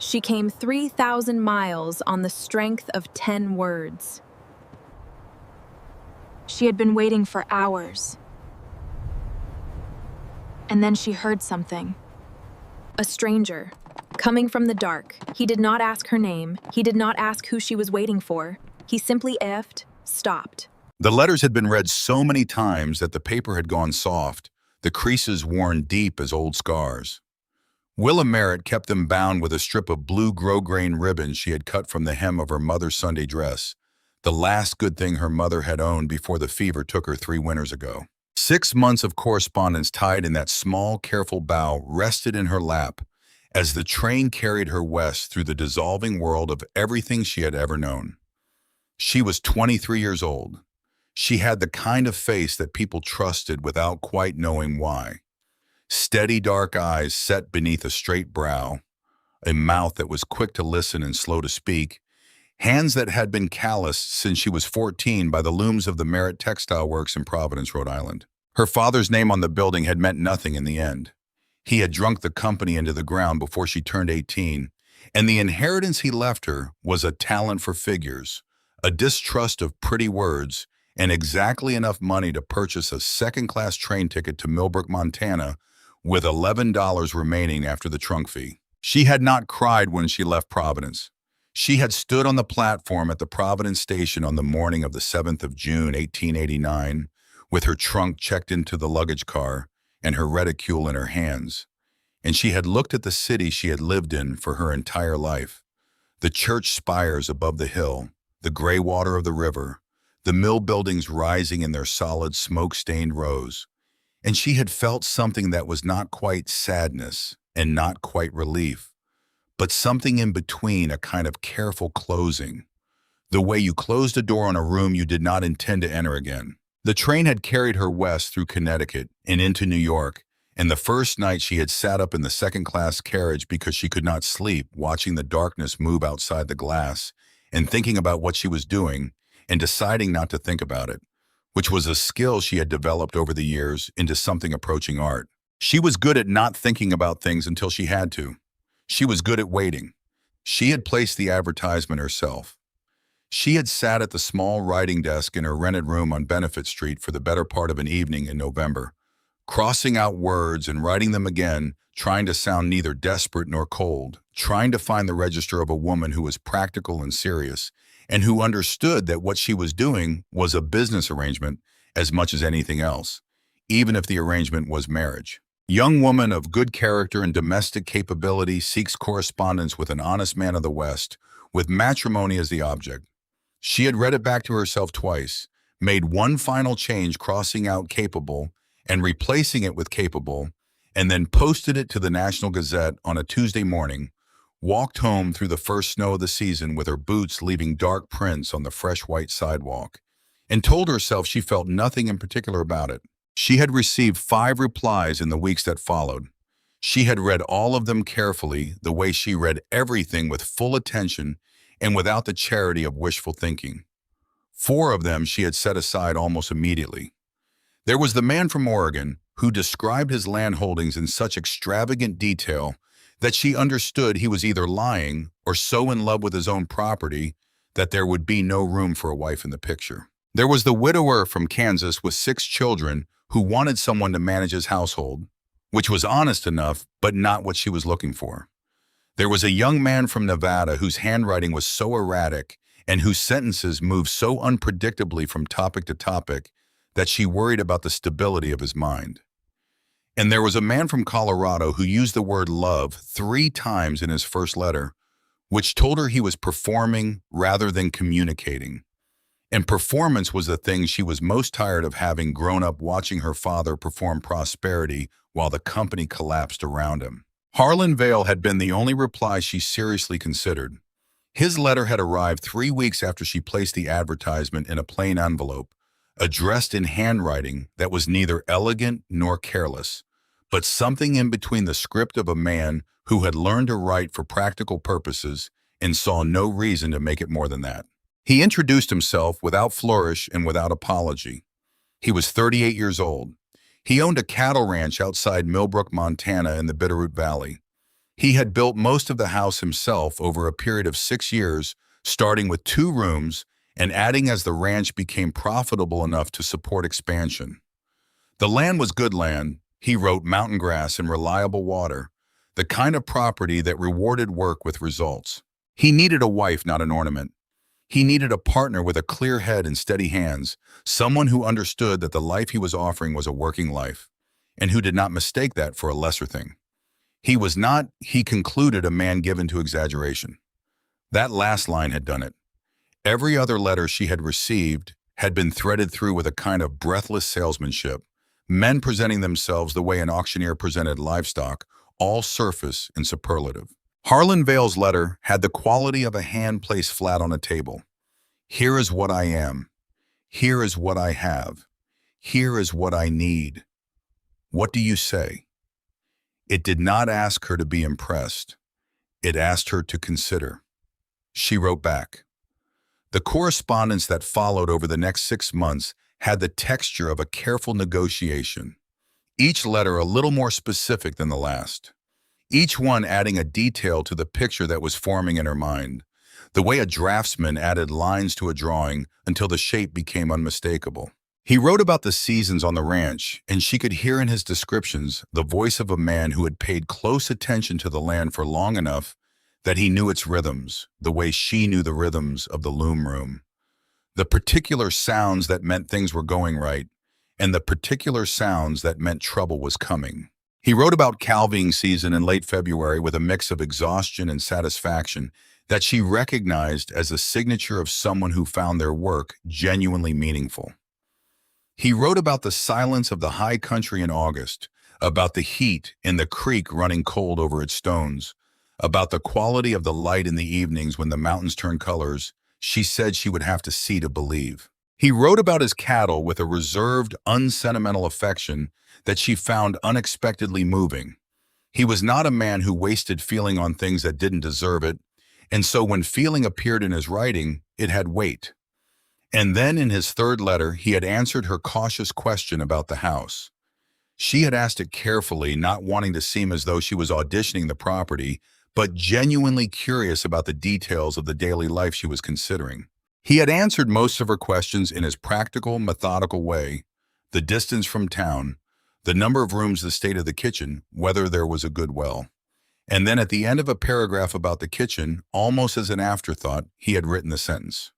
She came 3,000 miles on the strength of 10 words. She had been waiting for hours. And then she heard something. A stranger, coming from the dark. He did not ask her name. He did not ask who she was waiting for. He simply stopped. The letters had been read so many times that the paper had gone soft, the creases worn deep as old scars. Willa Merritt kept them bound with a strip of blue grosgrain ribbon she had cut from the hem of her mother's Sunday dress, the last good thing her mother had owned before the fever took her 3 winters ago. 6 months of correspondence tied in that small, careful bow rested in her lap as the train carried her west through the dissolving world of everything she had ever known. She was 23 years old. She had the kind of face that people trusted without quite knowing why. Steady dark eyes set beneath a straight brow, a mouth that was quick to listen and slow to speak, hands that had been calloused since she was 14 by the looms of the Merritt Textile Works in Providence, Rhode Island. Her father's name on the building had meant nothing in the end. He had drunk the company into the ground before she turned 18, and the inheritance he left her was a talent for figures, a distrust of pretty words, and exactly enough money to purchase a second-class train ticket to Millbrook, Montana, with $11 remaining after the trunk fee. She had not cried when she left Providence. She had stood on the platform at the Providence station on the morning of the 7th of June, 1889, with her trunk checked into the luggage car and her reticule in her hands. And she had looked at the city she had lived in for her entire life. The church spires above the hill, the gray water of the river, the mill buildings rising in their solid, smoke-stained rows. And she had felt something that was not quite sadness and not quite relief, but something in between, a kind of careful closing, the way you closed a door on a room you did not intend to enter again. The train had carried her west through Connecticut and into New York, and the first night she had sat up in the second-class carriage because she could not sleep, watching the darkness move outside the glass and thinking about what she was doing and deciding not to think about it, which was a skill she had developed over the years into something approaching art. She was good at not thinking about things until she had to. She was good at waiting. She had placed the advertisement herself. She had sat at the small writing desk in her rented room on Benefit Street for the better part of an evening in November, crossing out words and writing them again, trying to sound neither desperate nor cold, trying to find the register of a woman who was practical and serious, and who understood that what she was doing was a business arrangement as much as anything else, even if the arrangement was marriage. Young woman of good character and domestic capability seeks correspondence with an honest man of the West, with matrimony as the object. She had read it back to herself twice, made one final change crossing out capable and replacing it with capable, and then posted it to the National Gazette on a Tuesday morning, walked home through the first snow of the season with her boots leaving dark prints on the fresh white sidewalk, and told herself she felt nothing in particular about it. She had received 5 replies in the weeks that followed. She had read all of them carefully, the way she read everything with full attention and without the charity of wishful thinking. 4 of them she had set aside almost immediately. There was the man from Oregon who described his land holdings in such extravagant detail that she understood he was either lying or so in love with his own property that there would be no room for a wife in the picture. There was the widower from Kansas with 6 children who wanted someone to manage his household, which was honest enough, but not what she was looking for. There was a young man from Nevada whose handwriting was so erratic and whose sentences moved so unpredictably from topic to topic that she worried about the stability of his mind. And there was a man from Colorado who used the word love 3 times in his first letter, which told her he was performing rather than communicating. And performance was the thing she was most tired of, having grown up watching her father perform prosperity while the company collapsed around him. Harlan Vale had been the only reply she seriously considered. His letter had arrived 3 weeks after she placed the advertisement in a plain envelope, addressed in handwriting that was neither elegant nor careless, but something in between the script of a man who had learned to write for practical purposes and saw no reason to make it more than that. He introduced himself without flourish and without apology. He was 38 years old. He owned a cattle ranch outside Millbrook, Montana in the Bitterroot Valley. He had built most of the house himself over a period of 6 years, starting with 2 rooms and adding as the ranch became profitable enough to support expansion. The land was good land, he wrote, mountain grass and reliable water, the kind of property that rewarded work with results. He needed a wife, not an ornament. He needed a partner with a clear head and steady hands, someone who understood that the life he was offering was a working life, and who did not mistake that for a lesser thing. He was not, he concluded, a man given to exaggeration. That last line had done it. Every other letter she had received had been threaded through with a kind of breathless salesmanship, men presenting themselves the way an auctioneer presented livestock, all surface and superlative. Harlan Vale's letter had the quality of a hand placed flat on a table. Here is what I am. Here is what I have. Here is what I need. What do you say? It did not ask her to be impressed. It asked her to consider. She wrote back. The correspondence that followed over the next 6 months had the texture of a careful negotiation, each letter a little more specific than the last, each one adding a detail to the picture that was forming in her mind, the way a draftsman added lines to a drawing until the shape became unmistakable. He wrote about the seasons on the ranch, and she could hear in his descriptions the voice of a man who had paid close attention to the land for long enough that he knew its rhythms, the way she knew the rhythms of the loom room, the particular sounds that meant things were going right, and the particular sounds that meant trouble was coming. He wrote about calving season in late February with a mix of exhaustion and satisfaction that she recognized as a signature of someone who found their work genuinely meaningful. He wrote about the silence of the high country in August, about the heat and the creek running cold over its stones, about the quality of the light in the evenings when the mountains turn colors she said she would have to see to believe. He wrote about his cattle with a reserved, unsentimental affection that she found unexpectedly moving. He was not a man who wasted feeling on things that didn't deserve it, and so when feeling appeared in his writing, it had weight. And then in his third letter, he had answered her cautious question about the house. She had asked it carefully, not wanting to seem as though she was auditioning the property, but genuinely curious about the details of the daily life she was considering. He had answered most of her questions in his practical, methodical way: the distance from town, the number of rooms, the state of the kitchen, whether there was a good well. And then at the end of a paragraph about the kitchen, almost as an afterthought, he had written the sentence: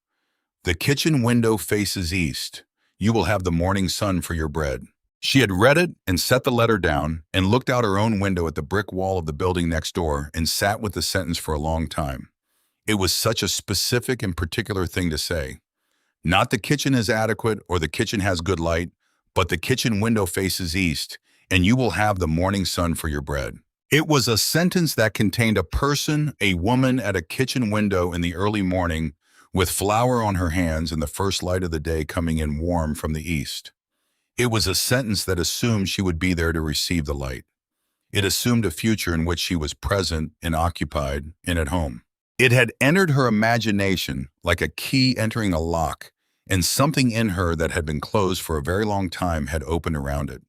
"The kitchen window faces east. You will have the morning sun for your bread." She had read it and set the letter down and looked out her own window at the brick wall of the building next door and sat with the sentence for a long time. It was such a specific and particular thing to say. Not the kitchen is adequate or the kitchen has good light, but the kitchen window faces east, and you will have the morning sun for your bread. It was a sentence that contained a person, a woman at a kitchen window in the early morning with flour on her hands and the first light of the day coming in warm from the east. It was a sentence that assumed she would be there to receive the light. It assumed a future in which she was present and occupied and at home. It had entered her imagination like a key entering a lock, and something in her that had been closed for a very long time had opened around it.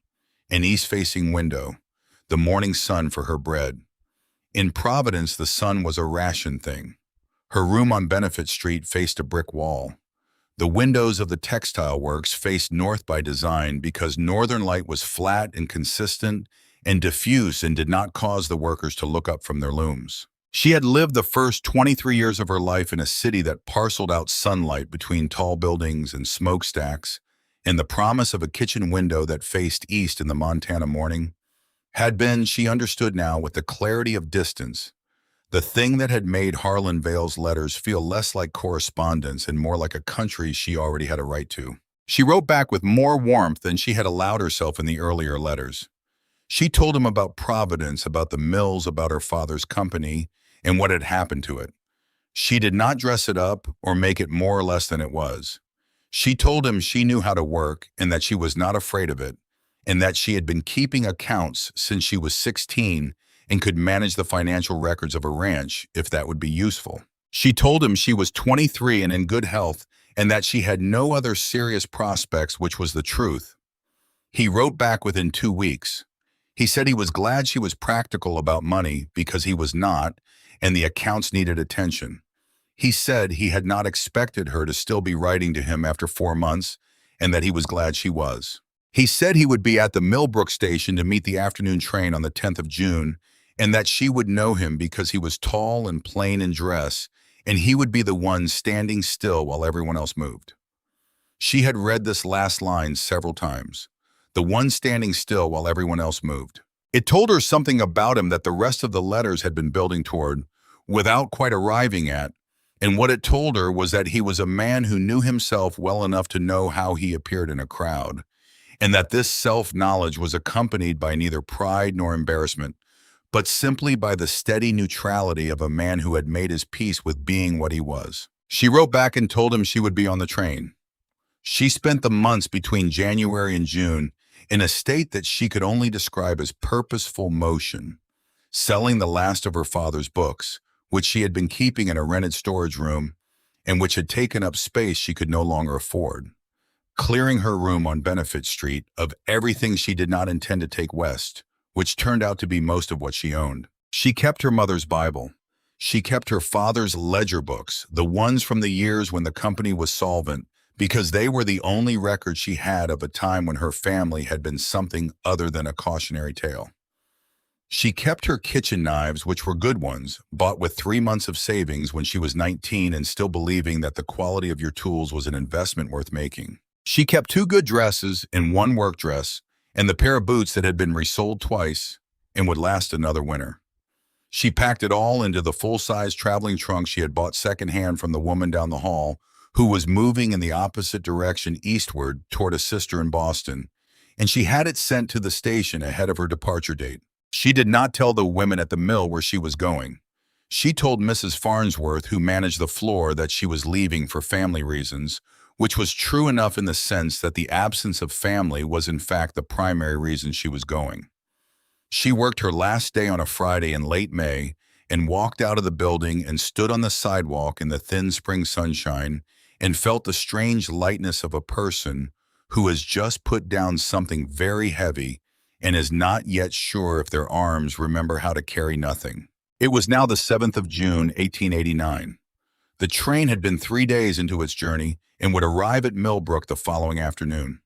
An east-facing window, the morning sun for her bread. In Providence, the sun was a ration thing. Her room on Benefit Street faced a brick wall. The windows of the textile works faced north by design because northern light was flat and consistent and diffuse and did not cause the workers to look up from their looms. She had lived the first 23 years of her life in a city that parceled out sunlight between tall buildings and smokestacks, and the promise of a kitchen window that faced east in the Montana morning had been, she understood now with the clarity of distance, the thing that had made Harlan Vale's letters feel less like correspondence and more like a country she already had a right to. She wrote back with more warmth than she had allowed herself in the earlier letters. She told him about Providence, about the mills, about her father's company, and what had happened to it. She did not dress it up or make it more or less than it was. She told him she knew how to work and that she was not afraid of it, and that she had been keeping accounts since she was 16 and could manage the financial records of a ranch if that would be useful. She told him she was 23 and in good health and that she had no other serious prospects, which was the truth. He wrote back within 2 weeks. He said he was glad she was practical about money because he was not, and the accounts needed attention. He said he had not expected her to still be writing to him after 4 months, and that he was glad she was. He said he would be at the Millbrook station to meet the afternoon train on the 10th of June, and that she would know him because he was tall and plain in dress, and he would be the one standing still while everyone else moved. She had read this last line several times. The one standing still while everyone else moved. It told her something about him that the rest of the letters had been building toward, without quite arriving at, and what it told her was that he was a man who knew himself well enough to know how he appeared in a crowd, and that this self-knowledge was accompanied by neither pride nor embarrassment, but simply by the steady neutrality of a man who had made his peace with being what he was. She wrote back and told him she would be on the train. She spent the months between January and June in a state that she could only describe as purposeful motion, selling the last of her father's books, which she had been keeping in a rented storage room and which had taken up space she could no longer afford, clearing her room on Benefit Street of everything she did not intend to take west, which turned out to be most of what she owned. She kept her mother's Bible. She kept her father's ledger books, the ones from the years when the company was solvent, because they were the only record she had of a time when her family had been something other than a cautionary tale. She kept her kitchen knives, which were good ones, bought with 3 months of savings when she was 19 and still believing that the quality of your tools was an investment worth making. She kept 2 good dresses and 1 work dress, and the pair of boots that had been resold twice and would last another winter. She packed it all into the full-size traveling trunk she had bought secondhand from the woman down the hall, who was moving in the opposite direction eastward toward a sister in Boston, and she had it sent to the station ahead of her departure date. She did not tell the women at the mill where she was going. She told Mrs. Farnsworth, who managed the floor, that she was leaving for family reasons, which was true enough in the sense that the absence of family was in fact the primary reason she was going. She worked her last day on a Friday in late May and walked out of the building and stood on the sidewalk in the thin spring sunshine and felt the strange lightness of a person who has just put down something very heavy and is not yet sure if their arms remember how to carry nothing. It was now the 7th of June, 1889. The train had been 3 days into its journey and would arrive at Millbrook the following afternoon.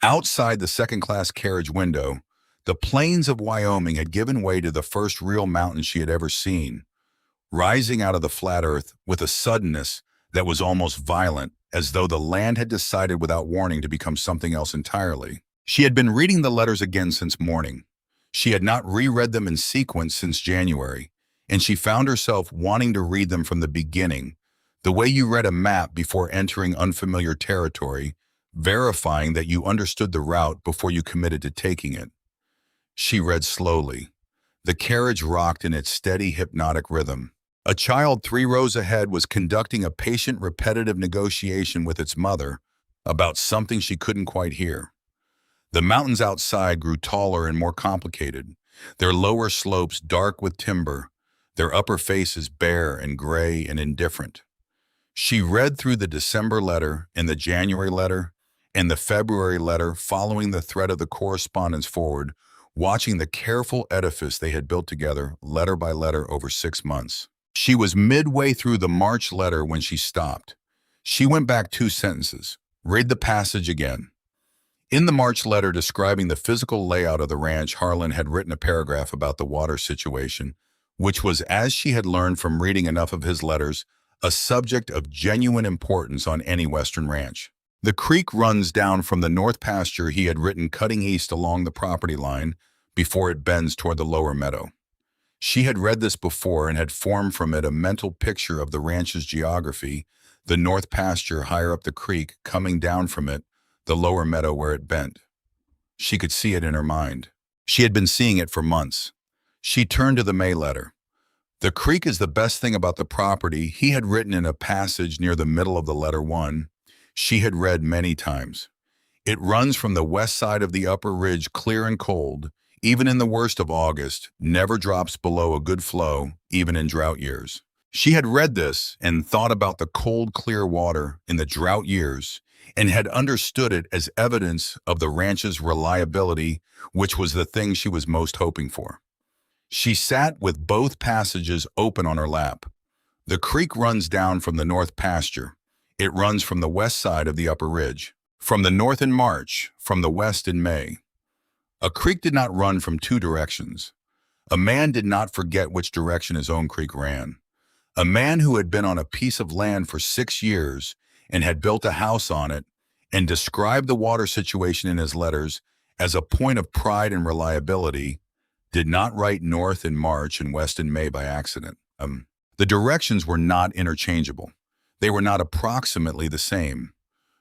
Outside the second-class carriage window, the plains of Wyoming had given way to the first real mountain she had ever seen, rising out of the flat earth with a suddenness that was almost violent, as though the land had decided without warning to become something else entirely. She had been reading the letters again since morning. She had not reread them in sequence since January, and she found herself wanting to read them from the beginning, the way you read a map before entering unfamiliar territory, verifying that you understood the route before you committed to taking it. She read slowly. The carriage rocked in its steady, hypnotic rhythm. A child 3 rows ahead was conducting a patient, repetitive negotiation with its mother about something she couldn't quite hear. The mountains outside grew taller and more complicated, their lower slopes dark with timber, their upper faces bare and gray and indifferent. She read through the December letter and the January letter and the February letter, following the thread of the correspondence forward, watching the careful edifice they had built together, letter by letter, over 6 months. She was midway through the March letter when she stopped. She went back 2 sentences. Read the passage again. In the March letter describing the physical layout of the ranch, Harlan had written a paragraph about the water situation, which was, as she had learned from reading enough of his letters, a subject of genuine importance on any Western ranch. The creek runs down from the north pasture he had written, cutting east along the property line before it bends toward the lower meadow. She had read this before and had formed from it a mental picture of the ranch's geography, the north pasture higher up the creek, coming down from it, the lower meadow where it bent. She could see it in her mind. She had been seeing it for months. She turned to the May letter. The creek is the best thing about the property, he had written in a passage near the middle of the letter one. She had read many times. It runs from the west side of the upper ridge, clear and cold, even in the worst of August, never drops below a good flow, even in drought years. She had read this and thought about the cold, clear water in the drought years, and had understood it as evidence of the ranch's reliability, which was the thing she was most hoping for. She sat with both passages open on her lap. The creek runs down from the north pasture. It runs from the west side of the upper ridge. From the north in March, from the west in May. A creek did not run from two directions. A man did not forget which direction his own creek ran. A man who had been on a piece of land for 6 years and had built a house on it and described the water situation in his letters as a point of pride and reliability did not write north in March and west in May by accident. The directions were not interchangeable. They were not approximately the same.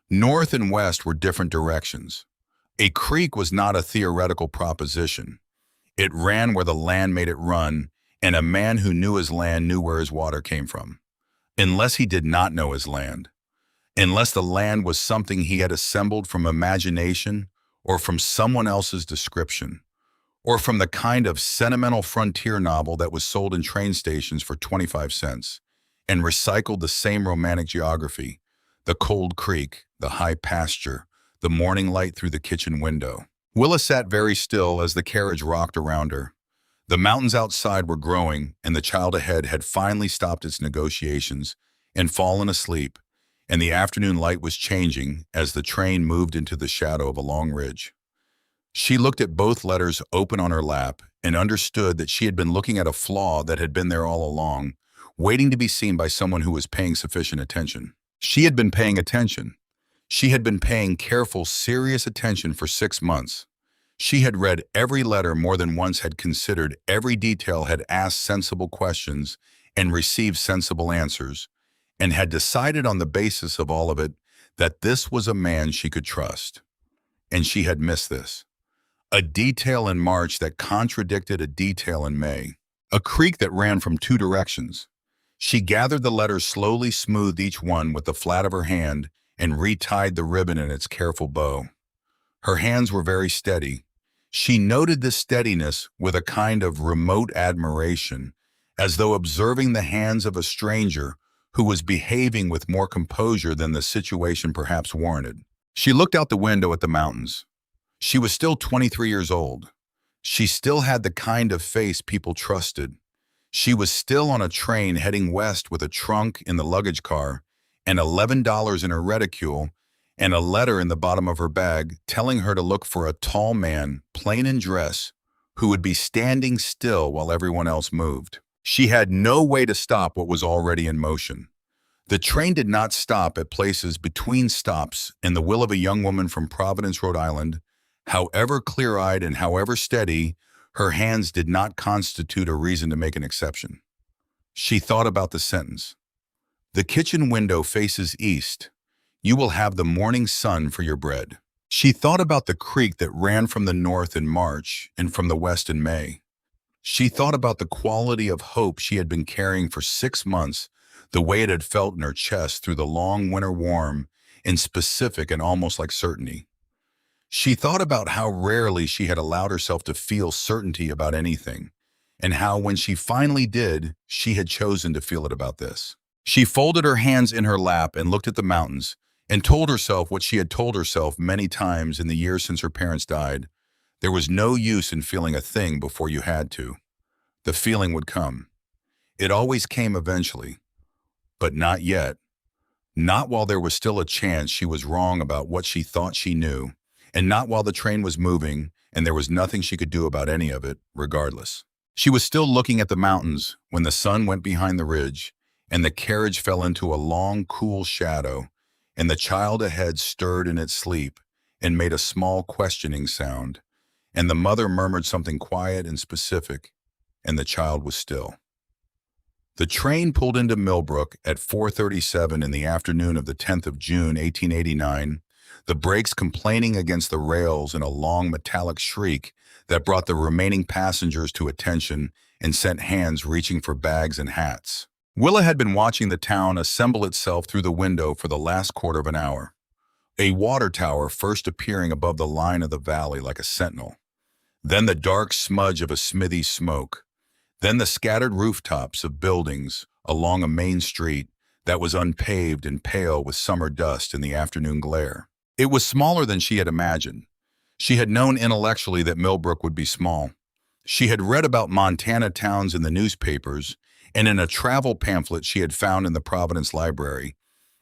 North and west were different directions. A creek was not a theoretical proposition. It ran where the land made it run, and a man who knew his land knew where his water came from. Unless he did not know his land. Unless the land was something he had assembled from imagination or from someone else's description, or from the kind of sentimental frontier novel that was sold in train stations for 25 cents, and recycled the same romantic geography, the cold creek, the high pasture, the morning light through the kitchen window. Willa sat very still as the carriage rocked around her. The mountains outside were growing, and the child ahead had finally stopped its negotiations and fallen asleep, and the afternoon light was changing as the train moved into the shadow of a long ridge. She looked at both letters open on her lap and understood that she had been looking at a flaw that had been there all along, waiting to be seen by someone who was paying sufficient attention. She had been paying attention. She had been paying careful, serious attention for 6 months. She had read every letter more than once, had considered every detail, had asked sensible questions and received sensible answers, and had decided on the basis of all of it that this was a man she could trust. And she had missed this. A detail in March that contradicted a detail in May. A creek that ran from two directions. She gathered the letters slowly, smoothed each one with the flat of her hand, and retied the ribbon in its careful bow. Her hands were very steady. She noted this steadiness with a kind of remote admiration, as though observing the hands of a stranger who was behaving with more composure than the situation perhaps warranted. She looked out the window at the mountains. She was still 23 years old. She still had the kind of face people trusted. She was still on a train heading west with a trunk in the luggage car and $11 in her reticule and a letter in the bottom of her bag telling her to look for a tall man, plain in dress, who would be standing still while everyone else moved. She had no way to stop what was already in motion. The train did not stop at places between stops, and the will of a young woman from Providence, Rhode Island, however clear-eyed and however steady, her hands did not constitute a reason to make an exception. She thought about the sentence. The kitchen window faces east. You will have the morning sun for your bread. She thought about the creek that ran from the north in March and from the west in May. She thought about the quality of hope she had been carrying for 6 months, the way it had felt in her chest through the long winter warm and specific and almost like certainty. She thought about how rarely she had allowed herself to feel certainty about anything, and how when she finally did, she had chosen to feel it about this. She folded her hands in her lap and looked at the mountains and told herself what she had told herself many times in the years since her parents died. There was no use in feeling a thing before you had to. The feeling would come. It always came eventually, but not yet. Not while there was still a chance she was wrong about what she thought she knew, and not while the train was moving and there was nothing she could do about any of it, regardless. She was still looking at the mountains when the sun went behind the ridge and the carriage fell into a long, cool shadow, and the child ahead stirred in its sleep and made a small questioning sound, and the mother murmured something quiet and specific, and the child was still. The train pulled into Millbrook at 4:37 in the afternoon of the 10th of June, 1889, the brakes complaining against the rails in a long metallic shriek that brought the remaining passengers to attention and sent hands reaching for bags and hats. Willa had been watching the town assemble itself through the window for the last quarter of an hour. A water tower first appearing above the line of the valley like a sentinel. Then the dark smudge of a smithy's smoke. Then the scattered rooftops of buildings along a main street that was unpaved and pale with summer dust in the afternoon glare. It was smaller than she had imagined. She had known intellectually that Millbrook would be small. She had read about Montana towns in the newspapers and in a travel pamphlet she had found in the Providence Library,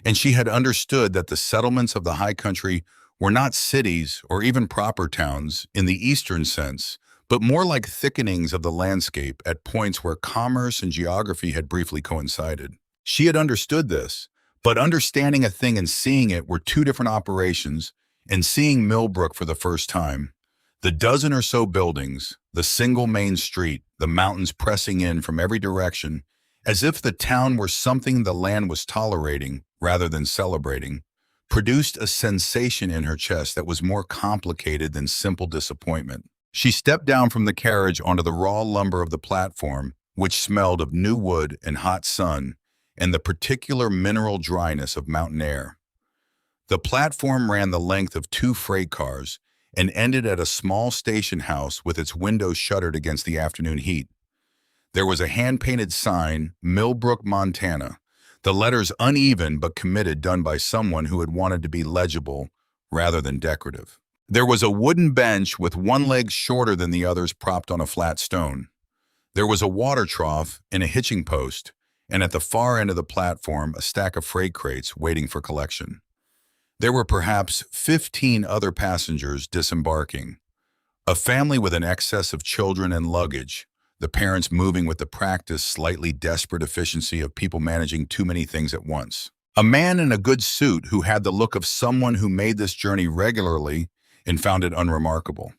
and she had understood that the settlements of the high country were not cities or even proper towns in the eastern sense, but more like thickenings of the landscape at points where commerce and geography had briefly coincided. She had understood this, but understanding a thing and seeing it were two different operations, and seeing Millbrook for the first time, the dozen or so buildings, the single main street, the mountains pressing in from every direction, as if the town were something the land was tolerating rather than celebrating, produced a sensation in her chest that was more complicated than simple disappointment. She stepped down from the carriage onto the raw lumber of the platform, which smelled of new wood and hot sun, and the particular mineral dryness of mountain air. The platform ran the length of two freight cars and ended at a small station house with its windows shuttered against the afternoon heat. There was a hand-painted sign, Millbrook, Montana, the letters uneven but committed, done by someone who had wanted to be legible rather than decorative. There was a wooden bench with one leg shorter than the others propped on a flat stone. There was a water trough and a hitching post, and at the far end of the platform, a stack of freight crates waiting for collection. There were perhaps 15 other passengers disembarking. A family with an excess of children and luggage, the parents moving with the practiced, slightly desperate efficiency of people managing too many things at once. A man in a good suit who had the look of someone who made this journey regularly and found it unremarkable.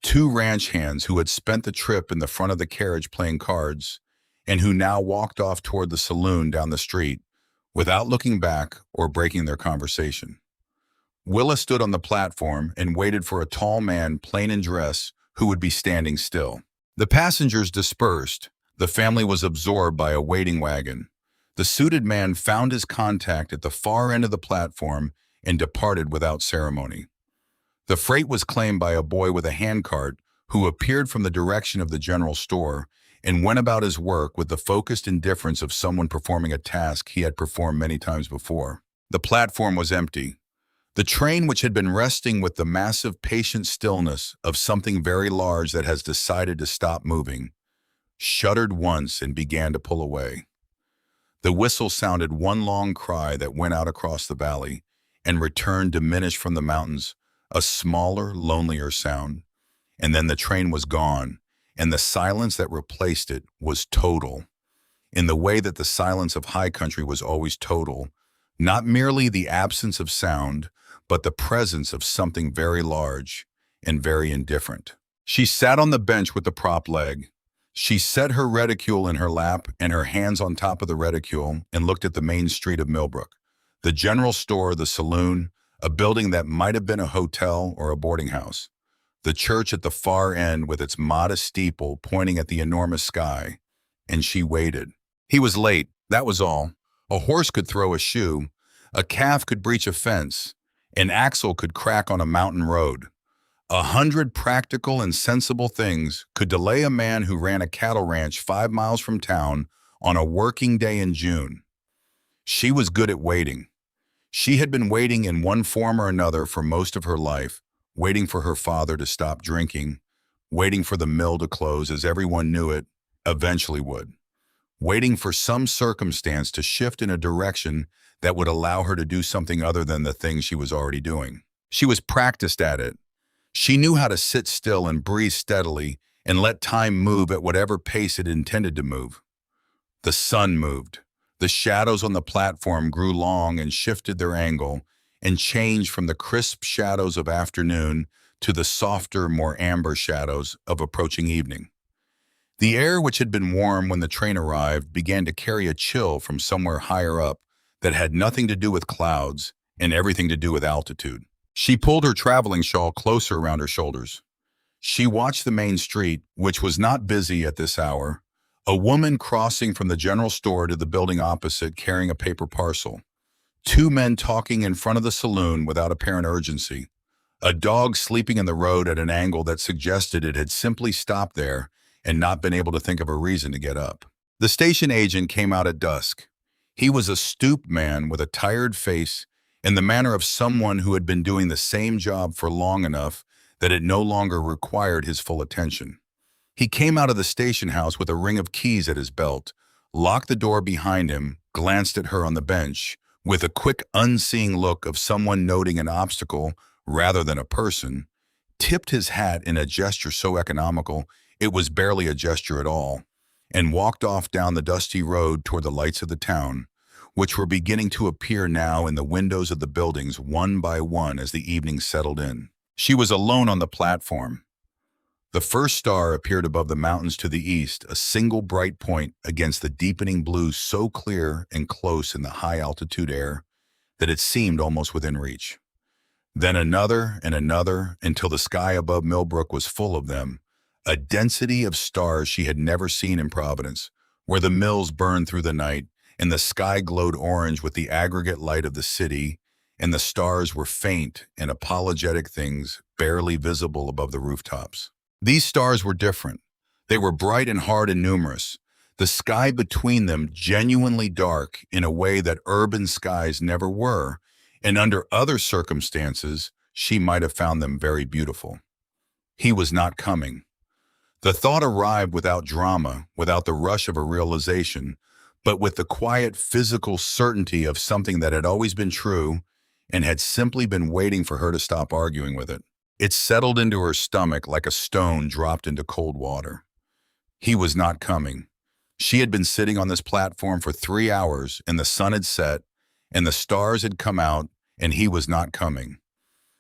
Two ranch hands who had spent the trip in the front of the carriage playing cards and who now walked off toward the saloon down the street without looking back or breaking their conversation. Willa stood on the platform and waited for a tall man, plain in dress, who would be standing still. The passengers dispersed. The family was absorbed by a waiting wagon. The suited man found his contact at the far end of the platform and departed without ceremony. The freight was claimed by a boy with a handcart who appeared from the direction of the general store and went about his work with the focused indifference of someone performing a task he had performed many times before. The platform was empty. The train, which had been resting with the massive, patient stillness of something very large that has decided to stop moving, shuddered once and began to pull away. The whistle sounded one long cry that went out across the valley and returned diminished from the mountains, a smaller, lonelier sound. And then the train was gone, and the silence that replaced it was total, in the way that the silence of high country was always total, not merely the absence of sound, but the presence of something very large and very indifferent. She sat on the bench with the prop leg. She set her reticule in her lap and her hands on top of the reticule and looked at the main street of Millbrook, the general store, the saloon, a building that might have been a hotel or a boarding house, the church at the far end with its modest steeple pointing at the enormous sky, and she waited. He was late, that was all. A horse could throw a shoe, a calf could breach a fence, an axle could crack on a mountain road. 100 practical and sensible things could delay a man who ran a cattle ranch 5 miles from town on a working day in June. She was good at waiting. She had been waiting in one form or another for most of her life, waiting for her father to stop drinking, waiting for the mill to close as everyone knew it eventually would, waiting for some circumstance to shift in a direction that would allow her to do something other than the thing she was already doing. She was practiced at it. She knew how to sit still and breathe steadily and let time move at whatever pace it intended to move. The sun moved. The shadows on the platform grew long and shifted their angle and changed from the crisp shadows of afternoon to the softer, more amber shadows of approaching evening. The air, which had been warm when the train arrived, began to carry a chill from somewhere higher up that had nothing to do with clouds and everything to do with altitude. She pulled her traveling shawl closer around her shoulders. She watched the main street, which was not busy at this hour, a woman crossing from the general store to the building opposite carrying a paper parcel, 2 men talking in front of the saloon without apparent urgency, a dog sleeping in the road at an angle that suggested it had simply stopped there and not been able to think of a reason to get up. The station agent came out at dusk. He was a stooped man with a tired face and the manner of someone who had been doing the same job for long enough that it no longer required his full attention. He came out of the station house with a ring of keys at his belt, locked the door behind him, glanced at her on the bench, with a quick, unseeing look of someone noting an obstacle rather than a person, tipped his hat in a gesture so economical it was barely a gesture at all, and walked off down the dusty road toward the lights of the town, which were beginning to appear now in the windows of the buildings one by one as the evening settled in. She was alone on the platform. The first star appeared above the mountains to the east, a single bright point against the deepening blue so clear and close in the high-altitude air that it seemed almost within reach. Then another and another until the sky above Millbrook was full of them, a density of stars she had never seen in Providence, where the mills burned through the night and the sky glowed orange with the aggregate light of the city, and the stars were faint and apologetic things barely visible above the rooftops. These stars were different. They were bright and hard and numerous, the sky between them genuinely dark in a way that urban skies never were, and under other circumstances, she might have found them very beautiful. He was not coming. The thought arrived without drama, without the rush of a realization, but with the quiet physical certainty of something that had always been true and had simply been waiting for her to stop arguing with it. It settled into her stomach like a stone dropped into cold water. He was not coming. She had been sitting on this platform for 3 hours, and the sun had set, and the stars had come out, and he was not coming.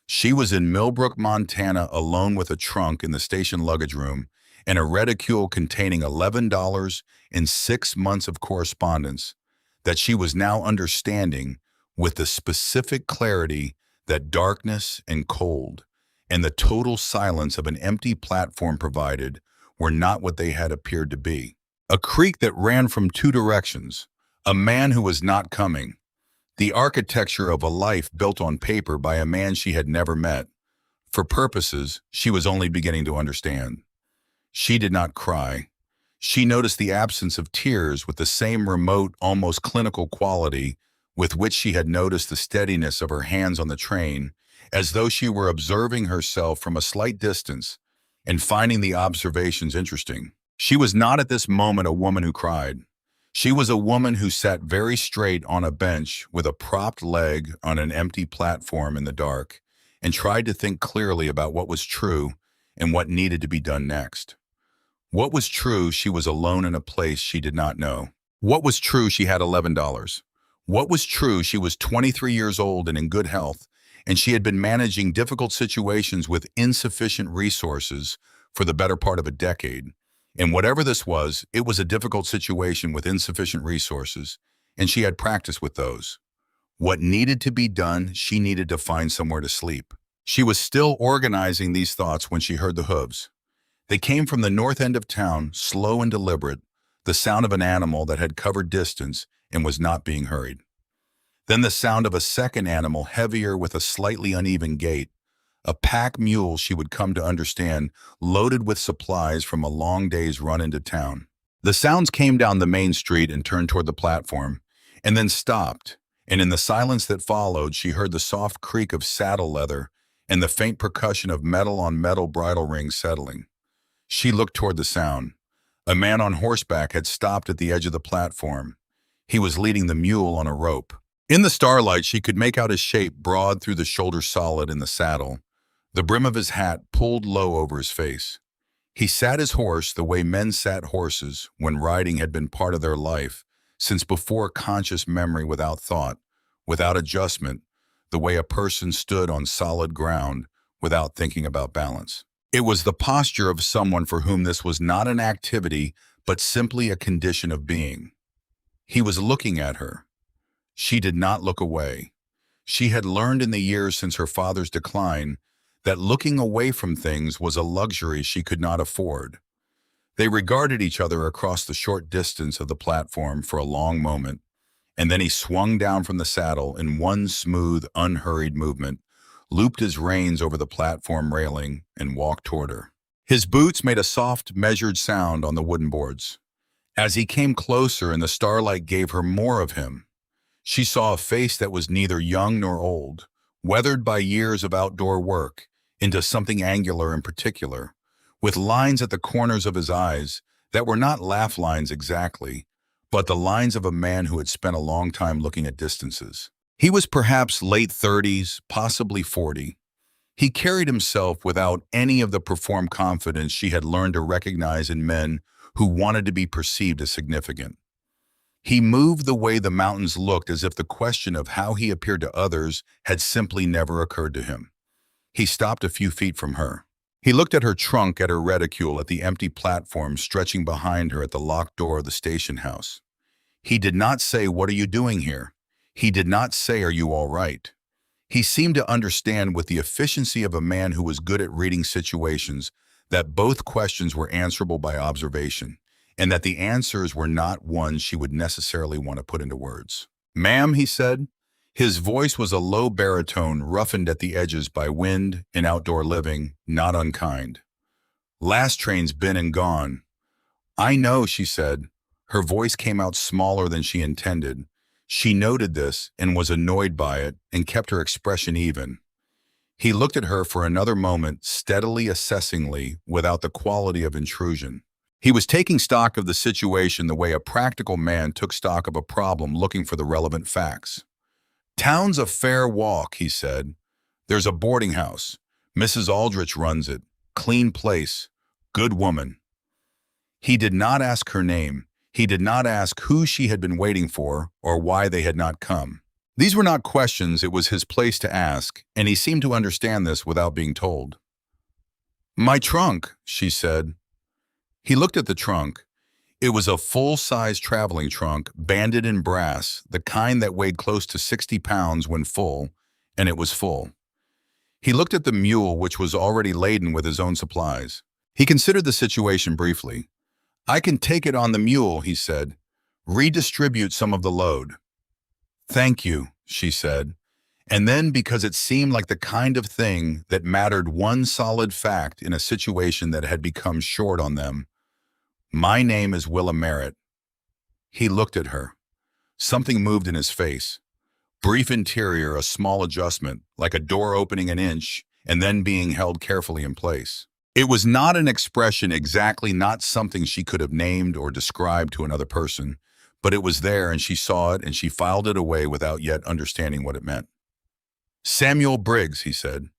She was in Millbrook, Montana, alone with a trunk in the station luggage room and a reticule containing $11 and 6 months of correspondence that she was now understanding with the specific clarity that darkness and cold and the total silence of an empty platform provided were not what they had appeared to be. A creek that ran from 2 directions, a man who was not coming, the architecture of a life built on paper by a man she had never met, for purposes she was only beginning to understand. She did not cry. She noticed the absence of tears with the same remote, almost clinical quality with which she had noticed the steadiness of her hands on the train, as though she were observing herself from a slight distance and finding the observations interesting. She was not at this moment a woman who cried. She was a woman who sat very straight on a bench with a propped leg on an empty platform in the dark and tried to think clearly about what was true and what needed to be done next. What was true, she was alone in a place she did not know. What was true, she had $11. What was true, she was 23 years old and in good health, and she had been managing difficult situations with insufficient resources for the better part of a decade. And whatever this was, it was a difficult situation with insufficient resources, and she had practice with those. What needed to be done, she needed to find somewhere to sleep. She was still organizing these thoughts when she heard the hooves. They came from the north end of town, slow and deliberate, the sound of an animal that had covered distance and was not being hurried. Then the sound of a second animal, heavier with a slightly uneven gait, a pack mule she would come to understand, loaded with supplies from a long day's run into town. The sounds came down the main street and turned toward the platform, and then stopped, and in the silence that followed, she heard the soft creak of saddle leather and the faint percussion of metal on metal bridle rings settling. She looked toward the sound. A man on horseback had stopped at the edge of the platform. He was leading the mule on a rope. In the starlight, she could make out his shape broad through the shoulder solid in the saddle, the brim of his hat pulled low over his face. He sat his horse the way men sat horses when riding had been part of their life, since before conscious memory, without thought, without adjustment, the way a person stood on solid ground without thinking about balance. It was the posture of someone for whom this was not an activity, but simply a condition of being. He was looking at her. She did not look away. She had learned in the years since her father's decline that looking away from things was a luxury she could not afford. They regarded each other across the short distance of the platform for a long moment, and then he swung down from the saddle in one smooth, unhurried movement, looped his reins over the platform railing, and walked toward her. His boots made a soft, measured sound on the wooden boards. As he came closer and the starlight gave her more of him, she saw a face that was neither young nor old, weathered by years of outdoor work into something angular and particular, with lines at the corners of his eyes that were not laugh lines exactly, but the lines of a man who had spent a long time looking at distances. He was perhaps late 30s, possibly 40. He carried himself without any of the performed confidence she had learned to recognize in men who wanted to be perceived as significant. He moved the way the mountains looked as if the question of how he appeared to others had simply never occurred to him. He stopped a few feet from her. He looked at her trunk, at her reticule, at the empty platform stretching behind her, at the locked door of the station house. He did not say, "What are you doing here?" He did not say, "Are you all right?" He seemed to understand with the efficiency of a man who was good at reading situations that both questions were answerable by observation, and that the answers were not ones she would necessarily want to put into words. "Ma'am," he said. His voice was a low baritone roughened at the edges by wind and outdoor living, not unkind. "Last train's been and gone." "I know," she said. Her voice came out smaller than she intended. She noted this and was annoyed by it and kept her expression even. He looked at her for another moment, steadily, assessingly, without the quality of intrusion. He was taking stock of the situation the way a practical man took stock of a problem, looking for the relevant facts. "Town's a fair walk," he said. "There's a boarding house. Mrs. Aldrich runs it. Clean place. Good woman." He did not ask her name. He did not ask who she had been waiting for or why they had not come. These were not questions it was his place to ask, and he seemed to understand this without being told. "My trunk," she said. He looked at the trunk. It was a full-size traveling trunk, banded in brass, the kind that weighed close to 60 pounds when full, and it was full. He looked at the mule, which was already laden with his own supplies. He considered the situation briefly. "I can take it on the mule," he said. "Redistribute some of the load." "Thank you," she said. And then, because it seemed like the kind of thing that mattered, one solid fact in a situation that had become short on them, "My name is Willa Merritt." He looked at her. Something moved in his face. Brief interior, a small adjustment, like a door opening an inch and then being held carefully in place. It was not an expression exactly, not something she could have named or described to another person, but it was there and she saw it and she filed it away without yet understanding what it meant. "Samuel Briggs," he said.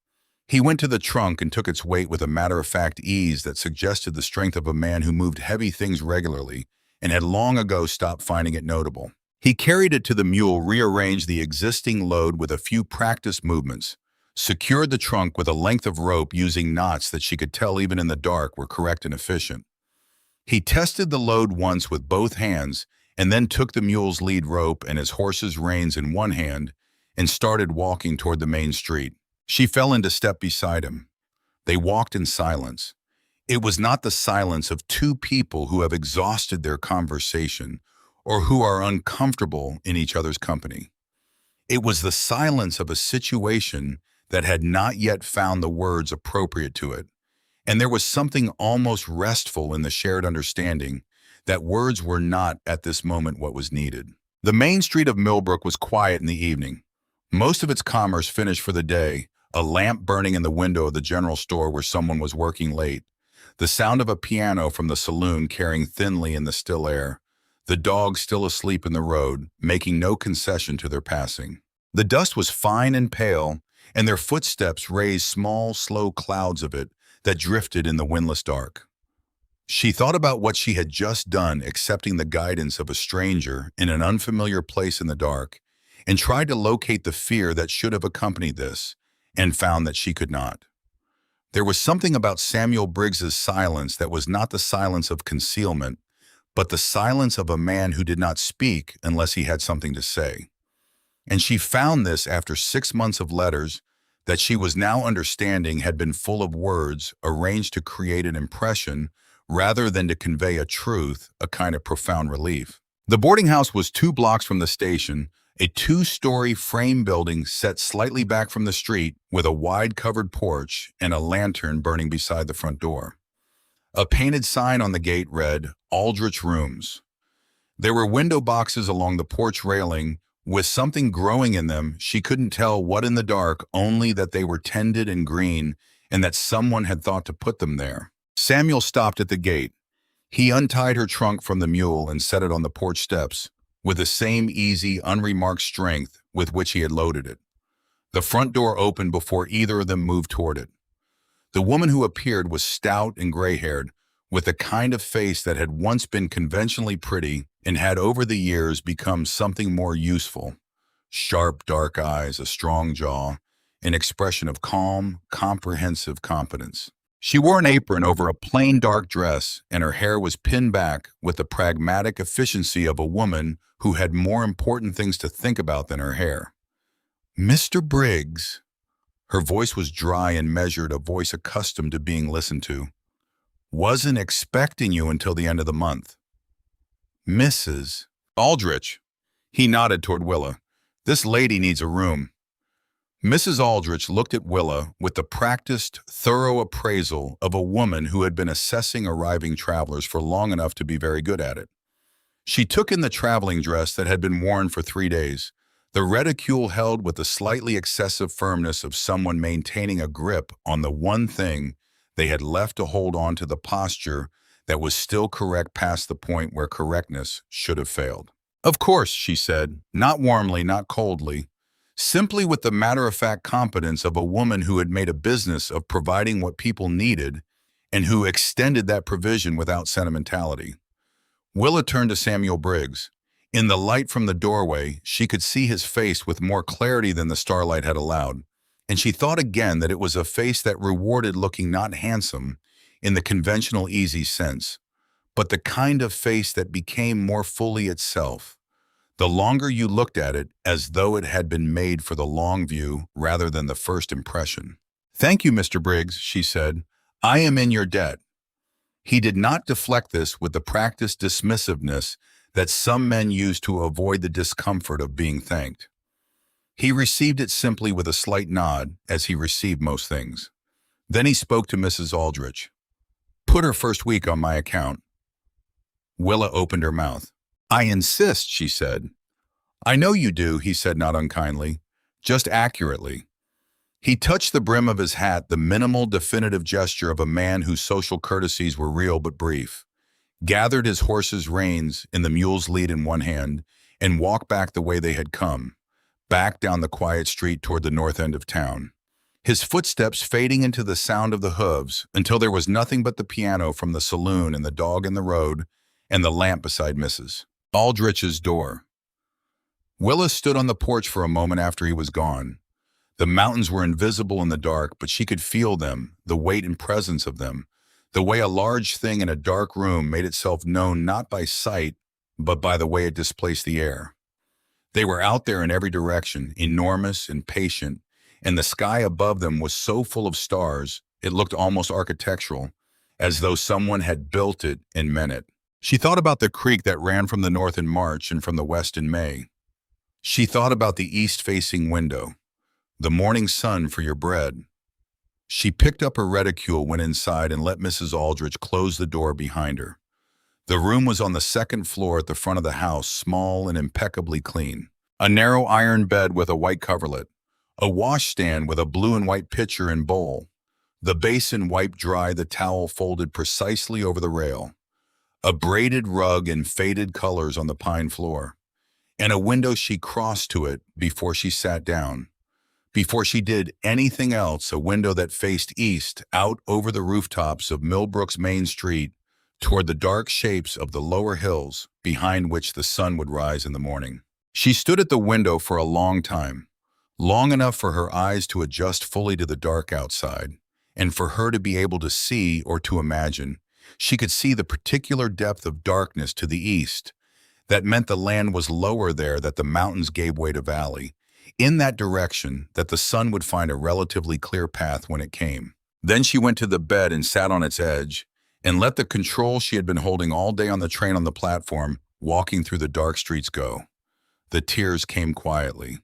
He went to the trunk and took its weight with a matter-of-fact ease that suggested the strength of a man who moved heavy things regularly and had long ago stopped finding it notable. He carried it to the mule, rearranged the existing load with a few practiced movements, secured the trunk with a length of rope using knots that she could tell even in the dark were correct and efficient. He tested the load once with both hands and then took the mule's lead rope and his horse's reins in one hand and started walking toward the main street. She fell into step beside him. They walked in silence. It was not the silence of two people who have exhausted their conversation or who are uncomfortable in each other's company. It was the silence of a situation that had not yet found the words appropriate to it, and there was something almost restful in the shared understanding that words were not at this moment what was needed. The main street of Millbrook was quiet in the evening. Most of its commerce finished for the day, a lamp burning in the window of the general store where someone was working late, the sound of a piano from the saloon carrying thinly in the still air, the dogs still asleep in the road, making no concession to their passing. The dust was fine and pale, and their footsteps raised small, slow clouds of it that drifted in the windless dark. She thought about what she had just done, accepting the guidance of a stranger in an unfamiliar place in the dark, and tried to locate the fear that should have accompanied this, and found that she could not. There was something about Samuel Briggs's silence that was not the silence of concealment, but the silence of a man who did not speak unless he had something to say. And she found this after 6 months of letters that she was now understanding had been full of words arranged to create an impression rather than to convey a truth, a kind of profound relief. The boarding house was 2 blocks from the station, a 2-story frame building set slightly back from the street with a wide covered porch and a lantern burning beside the front door. A painted sign on the gate read, "Aldrich Rooms." There were window boxes along the porch railing with something growing in them. She couldn't tell what in the dark, only that they were tended and green and that someone had thought to put them there. Samuel stopped at the gate. He untied her trunk from the mule and set it on the porch steps with the same easy, unremarked strength with which he had loaded it. The front door opened before either of them moved toward it. The woman who appeared was stout and gray-haired, with the kind of face that had once been conventionally pretty and had over the years become something more useful. Sharp, dark eyes, a strong jaw, an expression of calm, comprehensive competence. She wore an apron over a plain dark dress, and her hair was pinned back with the pragmatic efficiency of a woman who had more important things to think about than her hair. "Mr. Briggs." Her voice was dry and measured, a voice accustomed to being listened to. "Wasn't expecting you until the end of the month." "Mrs. Aldrich." He nodded toward Willa. "This lady needs a room." Mrs. Aldrich looked at Willa with the practiced, thorough appraisal of a woman who had been assessing arriving travelers for long enough to be very good at it. She took in the traveling dress that had been worn for 3 days, the reticule held with the slightly excessive firmness of someone maintaining a grip on the one thing they had left to hold on to, the posture that was still correct past the point where correctness should have failed. "Of course," she said, not warmly, not coldly, simply with the matter-of-fact competence of a woman who had made a business of providing what people needed and who extended that provision without sentimentality. Willa turned to Samuel Briggs. In the light from the doorway, she could see his face with more clarity than the starlight had allowed, and she thought again that it was a face that rewarded looking not handsome in the conventional easy sense, but the kind of face that became more fully itself, the longer you looked at it, as though it had been made for the long view rather than the first impression. "Thank you, Mr. Briggs," she said. "I am in your debt." He did not deflect this with the practiced dismissiveness that some men use to avoid the discomfort of being thanked. He received it simply with a slight nod, as he received most things. Then he spoke to Mrs. Aldrich. "Put her first week on my account." Willa opened her mouth. "I insist," she said. "I know you do," he said, not unkindly, just accurately. He touched the brim of his hat, the minimal, definitive gesture of a man whose social courtesies were real but brief, gathered his horse's reins in the mule's lead in one hand, and walked back the way they had come, back down the quiet street toward the north end of town, his footsteps fading into the sound of the hooves until there was nothing but the piano from the saloon and the dog in the road and the lamp beside Mrs. Aldrich's door. Willa stood on the porch for a moment after he was gone. The mountains were invisible in the dark, but she could feel them, the weight and presence of them, the way a large thing in a dark room made itself known not by sight, but by the way it displaced the air. They were out there in every direction, enormous and patient, and the sky above them was so full of stars it looked almost architectural, as though someone had built it and meant it. She thought about the creek that ran from the north in March and from the west in May. She thought about the east-facing window, the morning sun for your bread. She picked up her reticule, went inside, and let Mrs. Aldrich close the door behind her. The room was on the second floor at the front of the house, small and impeccably clean. A narrow iron bed with a white coverlet, a washstand with a blue and white pitcher and bowl, the basin wiped dry, the towel folded precisely over the rail, a braided rug in faded colors on the pine floor, and a window she crossed to it before she sat down. Before she did anything else, a window that faced east, out over the rooftops of Millbrook's main street, toward the dark shapes of the lower hills behind which the sun would rise in the morning. She stood at the window for a long time, long enough for her eyes to adjust fully to the dark outside, and for her to be able to see or to imagine. She could see the particular depth of darkness to the east. That meant the land was lower there, that the mountains gave way to valley. In that direction, that the sun would find a relatively clear path when it came. Then she went to the bed and sat on its edge, and let the control she had been holding all day on the train on the platform, walking through the dark streets, go. The tears came quietly.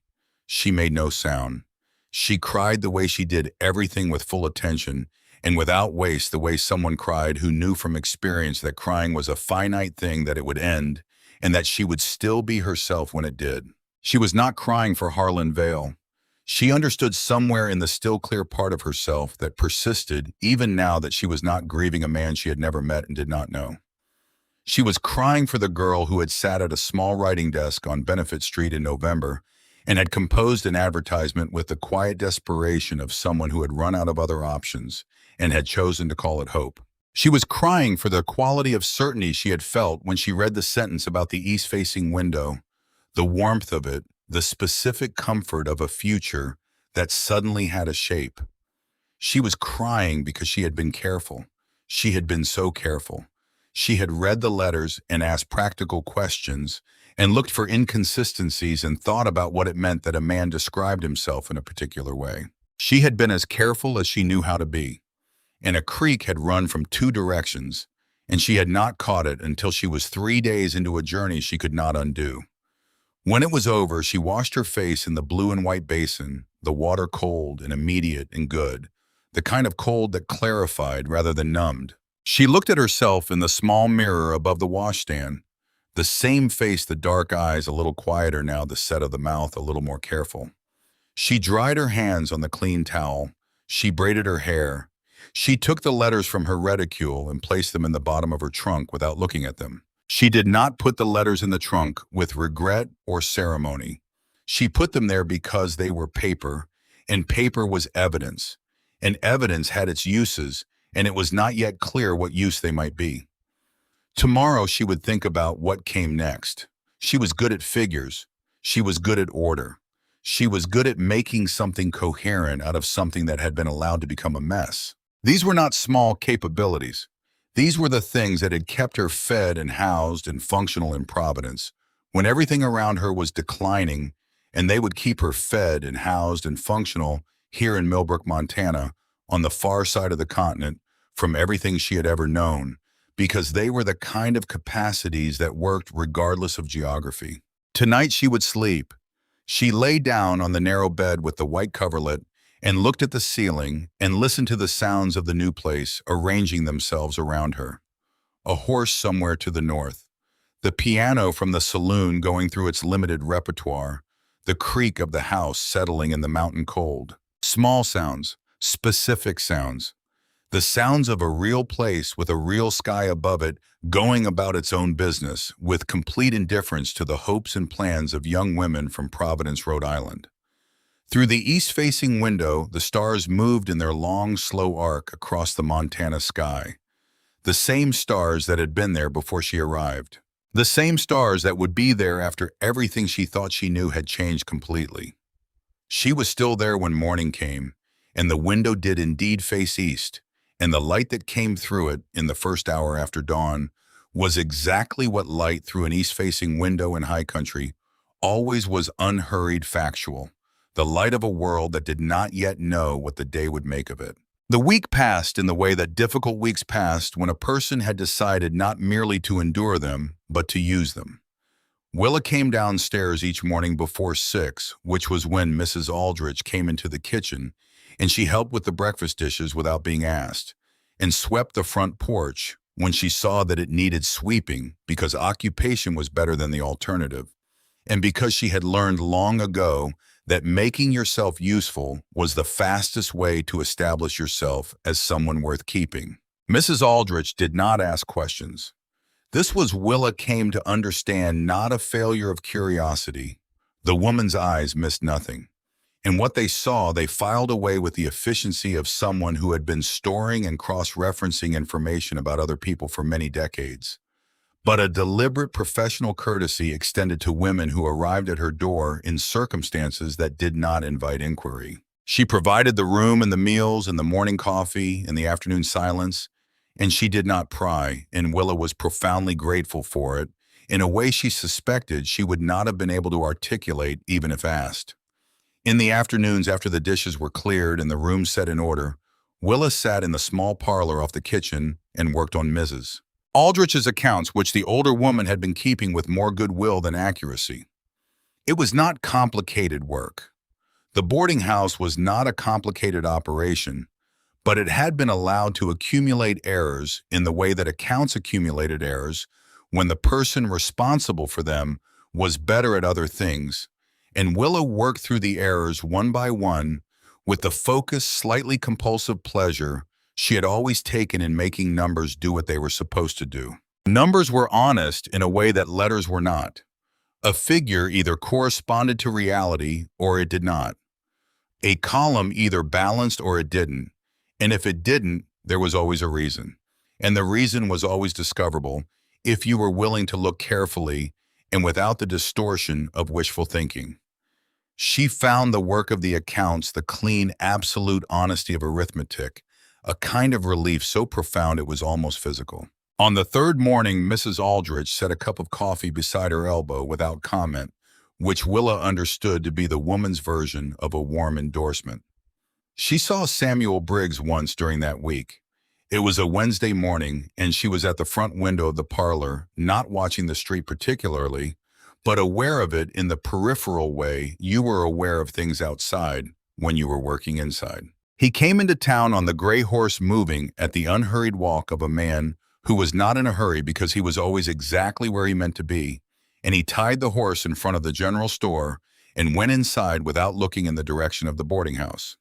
She made no sound. She cried the way she did everything, with full attention, and without waste, the way someone cried who knew from experience that crying was a finite thing, that it would end, and that she would still be herself when it did. She was not crying for Harlan Vale. She understood somewhere in the still clear part of herself that persisted even now that she was not grieving a man she had never met and did not know. She was crying for the girl who had sat at a small writing desk on Benefit Street in November and had composed an advertisement with the quiet desperation of someone who had run out of other options and had chosen to call it hope. She was crying for the quality of certainty she had felt when she read the sentence about the east-facing window, the warmth of it, the specific comfort of a future that suddenly had a shape. She was crying because she had been careful. She had been so careful. She had read the letters and asked practical questions and looked for inconsistencies and thought about what it meant that a man described himself in a particular way. She had been as careful as she knew how to be, and a creek had run from two directions, and she had not caught it until she was 3 days into a journey she could not undo. When it was over, she washed her face in the blue and white basin, the water cold and immediate and good, the kind of cold that clarified rather than numbed. She looked at herself in the small mirror above the washstand. The same face, the dark eyes a little quieter now, the set of the mouth a little more careful. She dried her hands on the clean towel. She braided her hair. She took the letters from her reticule and placed them in the bottom of her trunk without looking at them. She did not put the letters in the trunk with regret or ceremony. She put them there because they were paper, and paper was evidence, and evidence had its uses, and it was not yet clear what use they might be. Tomorrow she would think about what came next. She was good at figures. She was good at order. She was good at making something coherent out of something that had been allowed to become a mess. These were not small capabilities. These were the things that had kept her fed and housed and functional in Providence, when everything around her was declining, and they would keep her fed and housed and functional here in Millbrook, Montana, on the far side of the continent from everything she had ever known, because they were the kind of capacities that worked regardless of geography. Tonight she would sleep. She lay down on the narrow bed with the white coverlet and looked at the ceiling and listened to the sounds of the new place arranging themselves around her. A horse somewhere to the north, the piano from the saloon going through its limited repertoire, the creak of the house settling in the mountain cold. Small sounds, specific sounds. The sounds of a real place with a real sky above it going about its own business with complete indifference to the hopes and plans of young women from Providence, Rhode Island. Through the east-facing window, the stars moved in their long, slow arc across the Montana sky. The same stars that had been there before she arrived. The same stars that would be there after everything she thought she knew had changed completely. She was still there when morning came, and the window did indeed face east, and the light that came through it in the first hour after dawn was exactly what light through an east-facing window in high country always was: unhurried, factual. The light of a world that did not yet know what the day would make of it. The week passed in the way that difficult weeks passed when a person had decided not merely to endure them, but to use them. Willa came downstairs each morning before 6, which was when Mrs. Aldrich came into the kitchen, and she helped with the breakfast dishes without being asked, and swept the front porch when she saw that it needed sweeping because occupation was better than the alternative, and because she had learned long ago that making yourself useful was the fastest way to establish yourself as someone worth keeping. Mrs. Aldrich did not ask questions. This was, Willa came to understand, not a failure of curiosity. The woman's eyes missed nothing. And what they saw, they filed away with the efficiency of someone who had been storing and cross-referencing information about other people for many decades. But a deliberate professional courtesy extended to women who arrived at her door in circumstances that did not invite inquiry. She provided the room and the meals and the morning coffee and the afternoon silence, and she did not pry, and Willa was profoundly grateful for it, in a way she suspected she would not have been able to articulate even if asked. In the afternoons after the dishes were cleared and the room set in order, Willa sat in the small parlor off the kitchen and worked on Mrs. Aldrich's accounts, which the older woman had been keeping with more goodwill than accuracy. It was not complicated work. The boarding house was not a complicated operation, but it had been allowed to accumulate errors in the way that accounts accumulated errors when the person responsible for them was better at other things, and Willa worked through the errors one by one with the focused, slightly compulsive pleasure she had always taken in making numbers do what they were supposed to do. Numbers were honest in a way that letters were not. A figure either corresponded to reality or it did not. A column either balanced or it didn't. And if it didn't, there was always a reason. And the reason was always discoverable if you were willing to look carefully and without the distortion of wishful thinking. She found the work of the accounts, the clean, absolute honesty of arithmetic, a kind of relief so profound it was almost physical. On the third morning, Mrs. Aldrich set a cup of coffee beside her elbow without comment, which Willa understood to be the woman's version of a warm endorsement. She saw Samuel Briggs once during that week. It was a Wednesday morning, and she was at the front window of the parlor, not watching the street particularly, but aware of it in the peripheral way you were aware of things outside when you were working inside. He came into town on the gray horse, moving at the unhurried walk of a man who was not in a hurry because he was always exactly where he meant to be, and he tied the horse in front of the general store and went inside without looking in the direction of the boarding house.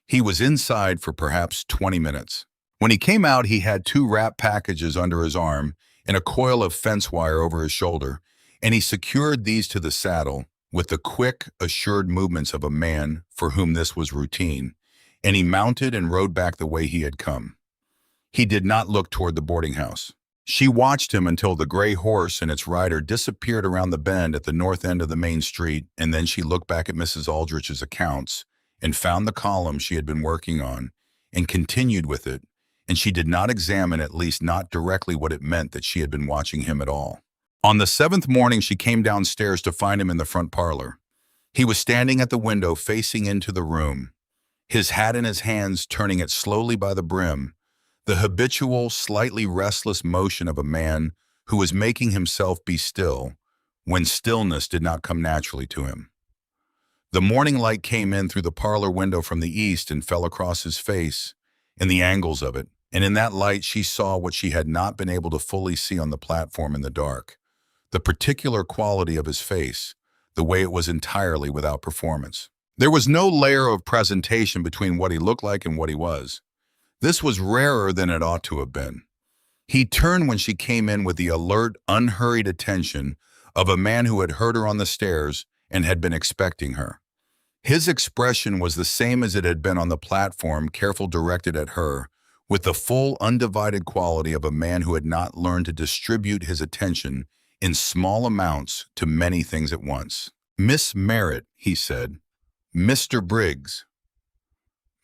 He was inside for perhaps 20 minutes. When he came out, he had 2 wrapped packages under his arm and a coil of fence wire over his shoulder, and he secured these to the saddle with the quick, assured movements of a man for whom this was routine, and he mounted and rode back the way he had come. He did not look toward the boarding house. She watched him until the gray horse and its rider disappeared around the bend at the north end of the main street, and then she looked back at Mrs. Aldrich's accounts and found the column she had been working on and continued with it, and she did not examine, at least not directly, what it meant that she had been watching him at all. On the 7th morning, she came downstairs to find him in the front parlor. He was standing at the window facing into the room, his hat in his hands, turning it slowly by the brim, the habitual, slightly restless motion of a man who was making himself be still when stillness did not come naturally to him. The morning light came in through the parlor window from the east and fell across his face and the angles of it, and in that light she saw what she had not been able to fully see on the platform in the dark, the particular quality of his face, the way it was entirely without performance. There was no layer of presentation between what he looked like and what he was. This was rarer than it ought to have been. He turned when she came in with the alert, unhurried attention of a man who had heard her on the stairs and had been expecting her. His expression was the same as it had been on the platform, careful, directed at her, with the full, undivided quality of a man who had not learned to distribute his attention in small amounts to many things at once. "Miss Merritt," he said. "Mr. Briggs."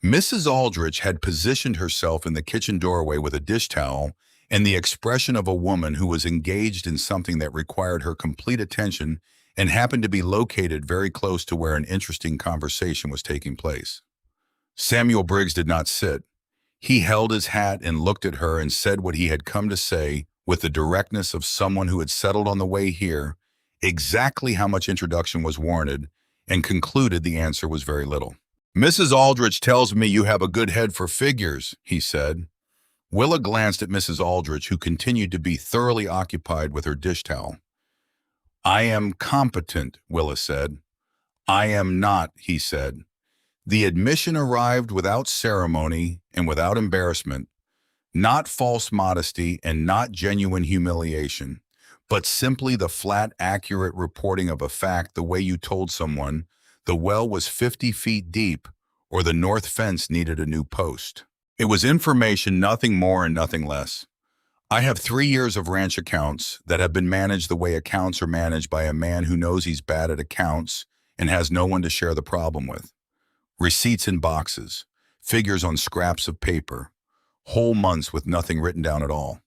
Mrs. Aldrich had positioned herself in the kitchen doorway with a dish towel and the expression of a woman who was engaged in something that required her complete attention and happened to be located very close to where an interesting conversation was taking place. Samuel Briggs did not sit. He held his hat and looked at her and said what he had come to say with the directness of someone who had settled on the way here exactly how much introduction was warranted and concluded the answer was very little. "Mrs. Aldrich tells me you have a good head for figures," he said. Willa glanced at Mrs. Aldrich, who continued to be thoroughly occupied with her dish towel. "I am competent," Willa said. "I am not," he said. The admission arrived without ceremony and without embarrassment, not false modesty and not genuine humiliation, but simply the flat, accurate reporting of a fact, the way you told someone the well was 50 feet deep or the north fence needed a new post. It was information, nothing more and nothing less. I have 3 years of ranch accounts that have been managed the way accounts are managed by a man who knows he's bad at accounts and has no one to share the problem with. Receipts in boxes, figures on scraps of paper, whole months with nothing written down at all.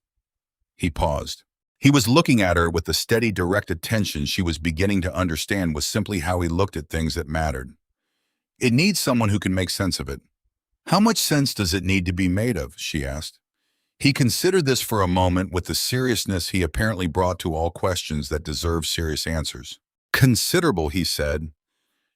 He paused. He was looking at her with the steady, direct attention she was beginning to understand was simply how he looked at things that mattered. "It needs someone who can make sense of it." "How much sense does it need to be made of?" she asked. He considered this for a moment with the seriousness he apparently brought to all questions that deserve serious answers. "Considerable," he said.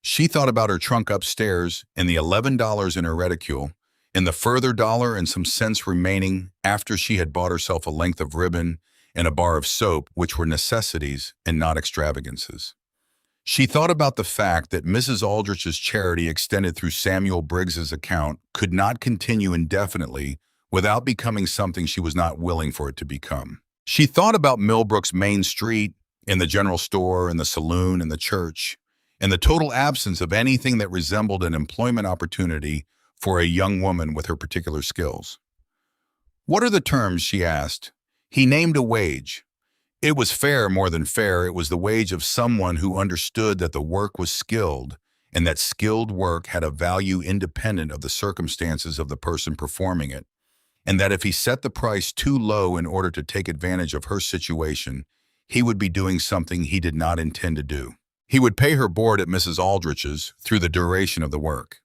She thought about her trunk upstairs and the $11 in her reticule, and the further dollar and some cents remaining after she had bought herself a length of ribbon and a bar of soap, which were necessities and not extravagances. She thought about the fact that Mrs. Aldrich's charity extended through Samuel Briggs's account could not continue indefinitely without becoming something she was not willing for it to become. She thought about Millbrook's main street, and the general store, and the saloon, and the church, and the total absence of anything that resembled an employment opportunity for a young woman with her particular skills. "What are the terms?" she asked. He named a wage. It was fair more than fair. It was the wage of someone who understood that the work was skilled and that skilled work had a value independent of the circumstances of the person performing it, and that if he set the price too low in order to take advantage of her situation, he would be doing something he did not intend to do. He would pay her board at Mrs. Aldrich's through the duration of the work.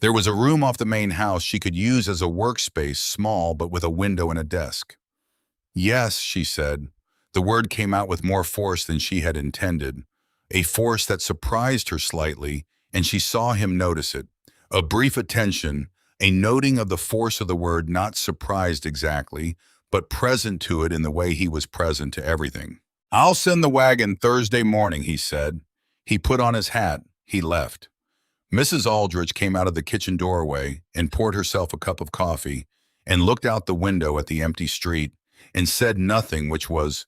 There was a room off the main house she could use as a workspace, small but with a window and a desk. "Yes," she said. The word came out with more force than she had intended, a force that surprised her slightly, and she saw him notice it. A brief attention, a noting of the force of the word, not surprised exactly, but present to it in the way he was present to everything. "I'll send the wagon Thursday morning," he said. He put on his hat. He left. Mrs. Aldrich came out of the kitchen doorway and poured herself a cup of coffee and looked out the window at the empty street and said nothing, which was,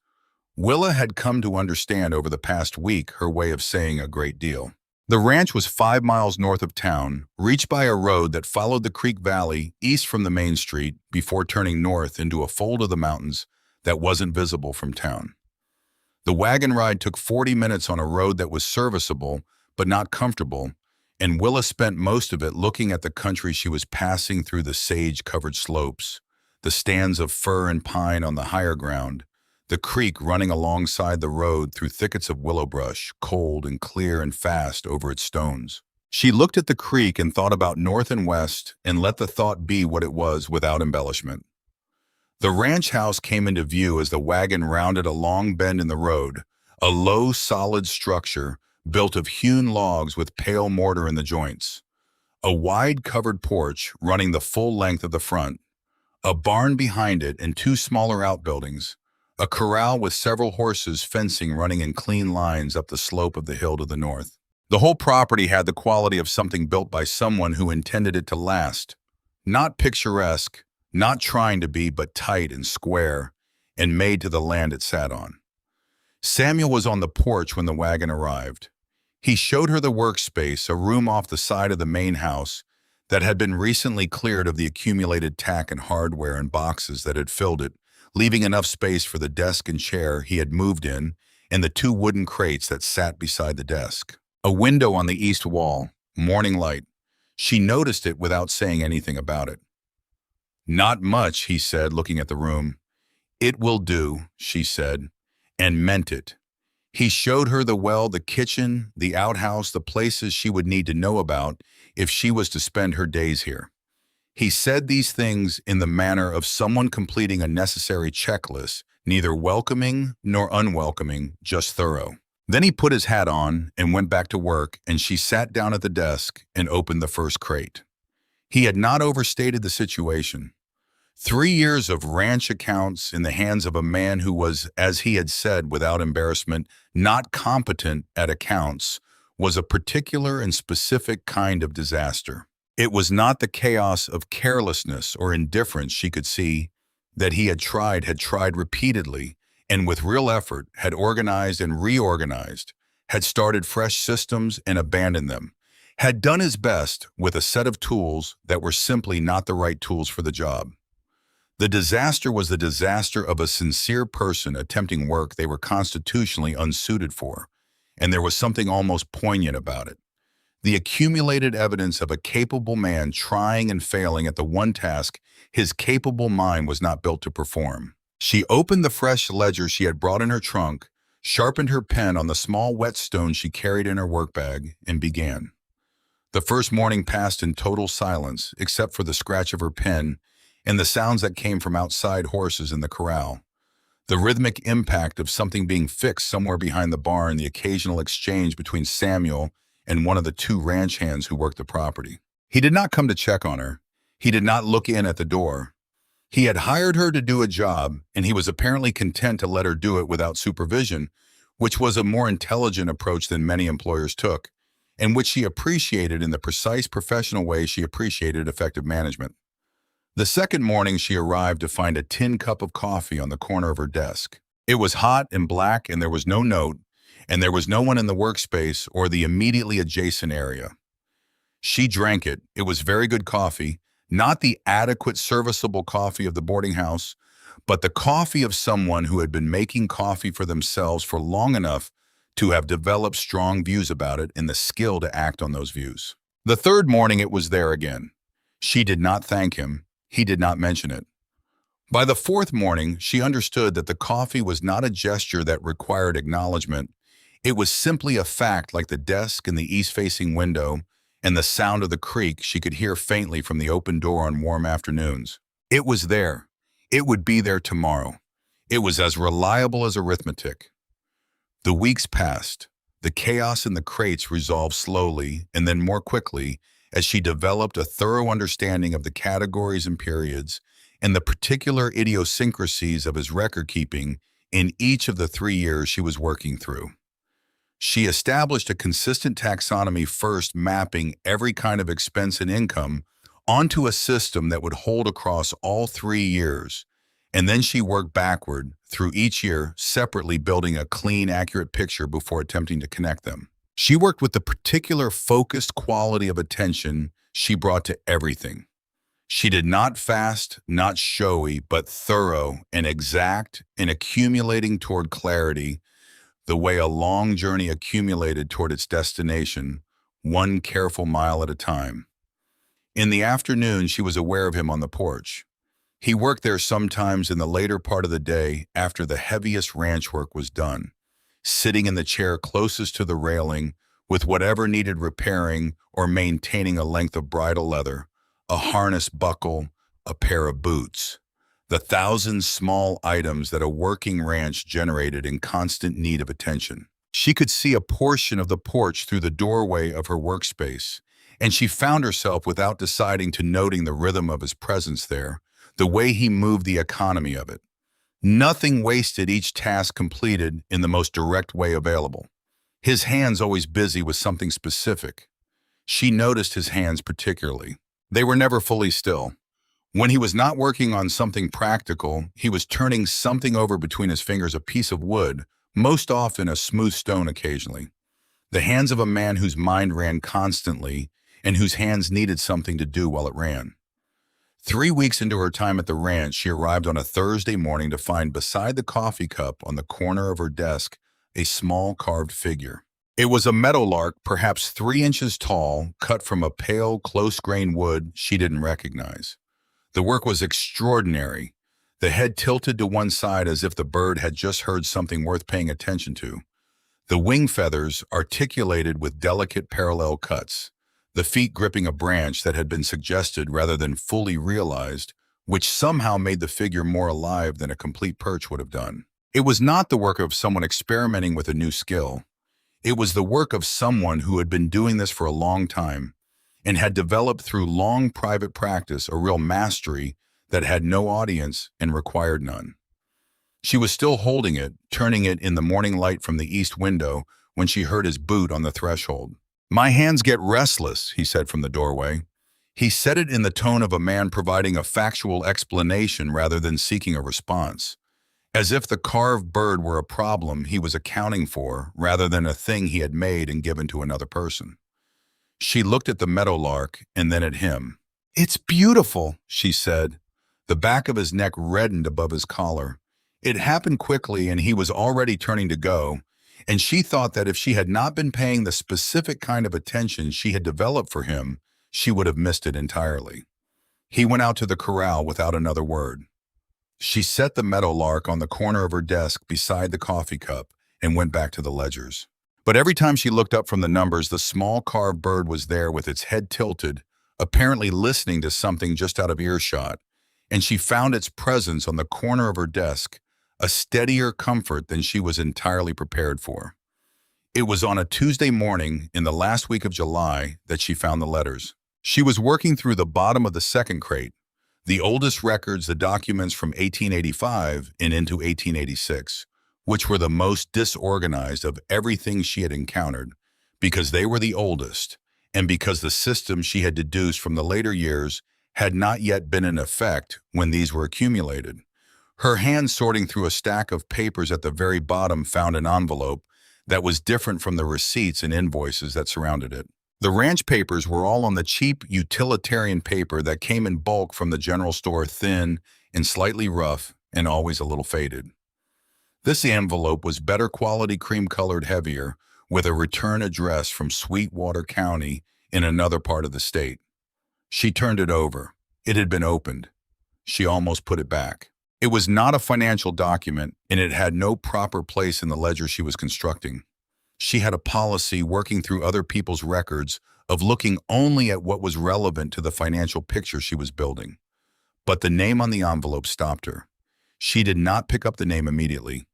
Willa had come to understand over the past week, her way of saying a great deal. The ranch was 5 miles north of town, reached by a road that followed the creek valley east from the main street before turning north into a fold of the mountains that wasn't visible from town. The wagon ride took 40 minutes on a road that was serviceable but not comfortable, and Willa spent most of it looking at the country she was passing through, the sage-covered slopes, the stands of fir and pine on the higher ground, the creek running alongside the road through thickets of willow brush, cold and clear and fast over its stones. She looked at the creek and thought about north and west and let the thought be what it was without embellishment. The ranch house came into view as the wagon rounded a long bend in the road, a low, solid structure built of hewn logs with pale mortar in the joints, a wide covered porch running the full length of the front, a barn behind it and 2 smaller outbuildings, a corral with several horses, fencing running in clean lines up the slope of the hill to the north. The whole property had the quality of something built by someone who intended it to last, not picturesque, not trying to be, but tight and square, and made to the land it sat on. Samuel was on the porch when the wagon arrived. He showed her the workspace, a room off the side of the main house that had been recently cleared of the accumulated tack and hardware and boxes that had filled it, leaving enough space for the desk and chair he had moved in and the 2 wooden crates that sat beside the desk. A window on the east wall, morning light. She noticed it without saying anything about it. "Not much," he said, looking at the room. "It will do," she said, and meant it. He showed her the well, the kitchen, the outhouse, the places she would need to know about if she was to spend her days here. He said these things in the manner of someone completing a necessary checklist, neither welcoming nor unwelcoming, just thorough. Then he put his hat on and went back to work, and she sat down at the desk and opened the first crate. He had not overstated the situation. 3 years of ranch accounts in the hands of a man who was, as he had said without embarrassment, not competent at accounts, was a particular and specific kind of disaster. It was not the chaos of carelessness or indifference she could see that he had tried repeatedly, and with real effort had organized and reorganized, had started fresh systems and abandoned them, had done his best with a set of tools that were simply not the right tools for the job. The disaster was the disaster of a sincere person attempting work they were constitutionally unsuited for, and there was something almost poignant about it. The accumulated evidence of a capable man trying and failing at the one task his capable mind was not built to perform. She opened the fresh ledger she had brought in her trunk, sharpened her pen on the small whetstone she carried in her work bag, and began. The first morning passed in total silence, except for the scratch of her pen and the sounds that came from outside horses in the corral, the rhythmic impact of something being fixed somewhere behind the barn, the occasional exchange between Samuel and one of the 2 ranch hands who worked the property. He did not come to check on her. He did not look in at the door. He had hired her to do a job, and he was apparently content to let her do it without supervision, which was a more intelligent approach than many employers took, and which she appreciated in the precise professional way she appreciated effective management. The second morning she arrived to find a tin cup of coffee on the corner of her desk. It was hot and black, and there was no note, and there was no one in the workspace or the immediately adjacent area. She drank it. It was very good coffee, not the adequate serviceable coffee of the boarding house, but the coffee of someone who had been making coffee for themselves for long enough to have developed strong views about it and the skill to act on those views. The third morning it was there again. She did not thank him. He did not mention it. By the fourth morning, she understood that the coffee was not a gesture that required acknowledgement. It was simply a fact, like the desk in the east-facing window and the sound of the creak she could hear faintly from the open door on warm afternoons. It was there. It would be there tomorrow. It was as reliable as arithmetic. The weeks passed. The chaos in the crates resolved slowly and then more quickly as she developed a thorough understanding of the categories and periods and the particular idiosyncrasies of his record-keeping in each of the 3 years she was working through. She established a consistent taxonomy, first mapping every kind of expense and income onto a system that would hold across all 3 years, and then she worked backward through each year, separately building a clean, accurate picture before attempting to connect them. She worked with the particular focused quality of attention she brought to everything. She did not fast, not showy, but thorough and exact in accumulating toward clarity, the way a long journey accumulated toward its destination, one careful mile at a time. In the afternoon, she was aware of him on the porch. He worked there sometimes in the later part of the day after the heaviest ranch work was done, sitting in the chair closest to the railing with whatever needed repairing or maintaining, a length of bridle leather, a harness buckle, a pair of boots. The 1,000 small items that a working ranch generated in constant need of attention. She could see a portion of the porch through the doorway of her workspace, and she found herself, without deciding, to noting the rhythm of his presence there, the way he moved, the economy of it. Nothing wasted, each task completed in the most direct way available. His hands always busy with something specific. She noticed his hands particularly. They were never fully still. When he was not working on something practical, he was turning something over between his fingers, a piece of wood, most often a smooth stone occasionally. The hands of a man whose mind ran constantly and whose hands needed something to do while it ran. 3 weeks into her time at the ranch, she arrived on a Thursday morning to find beside the coffee cup on the corner of her desk a small carved figure. It was a meadowlark, perhaps 3 inches tall, cut from a pale, close-grained wood she didn't recognize. The work was extraordinary, the head tilted to one side as if the bird had just heard something worth paying attention to. The wing feathers articulated with delicate parallel cuts, the feet gripping a branch that had been suggested rather than fully realized, which somehow made the figure more alive than a complete perch would have done. It was not the work of someone experimenting with a new skill. It was the work of someone who had been doing this for a long time and had developed through long private practice a real mastery that had no audience and required none. She was still holding it, turning it in the morning light from the east window, when she heard his boot on the threshold. "My hands get restless," he said from the doorway. He said it in the tone of a man providing a factual explanation rather than seeking a response, as if the carved bird were a problem he was accounting for rather than a thing he had made and given to another person. She looked at the meadowlark and then at him. "It's beautiful," she said. The back of his neck reddened above his collar. It happened quickly, and he was already turning to go, and she thought that if she had not been paying the specific kind of attention she had developed for him, she would have missed it entirely. He went out to the corral without another word. She set the meadowlark on the corner of her desk beside the coffee cup and went back to the ledgers. But every time she looked up from the numbers, the small carved bird was there with its head tilted, apparently listening to something just out of earshot, and she found its presence on the corner of her desk a steadier comfort than she was entirely prepared for. It was on a Tuesday morning in the last week of July that she found the letters. She was working through the bottom of the second crate. The oldest records, the documents from 1885 and into 1886, which were the most disorganized of everything she had encountered, because they were the oldest, and because the system she had deduced from the later years had not yet been in effect when these were accumulated. Her hand sorting through a stack of papers at the very bottom found an envelope that was different from the receipts and invoices that surrounded it. The ranch papers were all on the cheap utilitarian paper that came in bulk from the general store, thin and slightly rough and always a little faded. This envelope was better quality, cream-colored, heavier, with a return address from Sweetwater County in another part of the state. She turned it over. It had been opened. She almost put it back. It was not a financial document, and it had no proper place in the ledger she was constructing. She had a policy, working through other people's records, of looking only at what was relevant to the financial picture she was building. But the name on the envelope stopped her. She did not pick up the name immediately.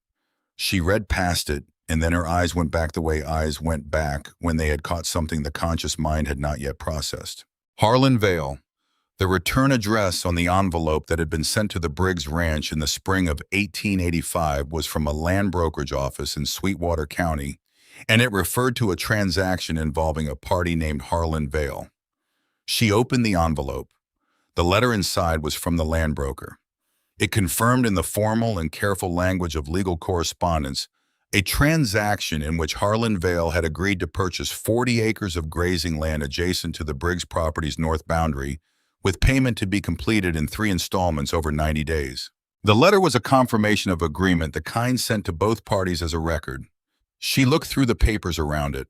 She read past it, and then her eyes went back the way eyes went back when they had caught something the conscious mind had not yet processed. Harlan Vale. The return address on the envelope that had been sent to the Briggs Ranch in the spring of 1885 was from a land brokerage office in Sweetwater County, and it referred to a transaction involving a party named Harlan Vale. She opened the envelope. The letter inside was from the land broker. It confirmed in the formal and careful language of legal correspondence a transaction in which Harlan Vale had agreed to purchase 40 acres of grazing land adjacent to the Briggs property's north boundary, with payment to be completed in 3 installments over 90 days. The letter was a confirmation of agreement, the kind sent to both parties as a record. She looked through the papers around it.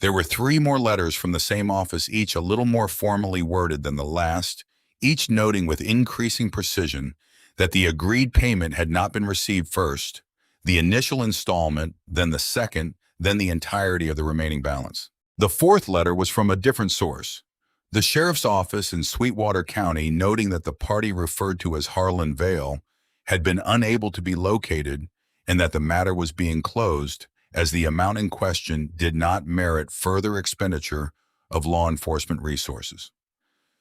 There were 3 more letters from the same office, each a little more formally worded than the last, each noting with increasing precision that the agreed payment had not been received first, the initial installment, then the second, then the entirety of the remaining balance. The 4th letter was from a different source. The sheriff's office in Sweetwater County, noting that the party referred to as Harlan Vale had been unable to be located and that the matter was being closed, as the amount in question did not merit further expenditure of law enforcement resources.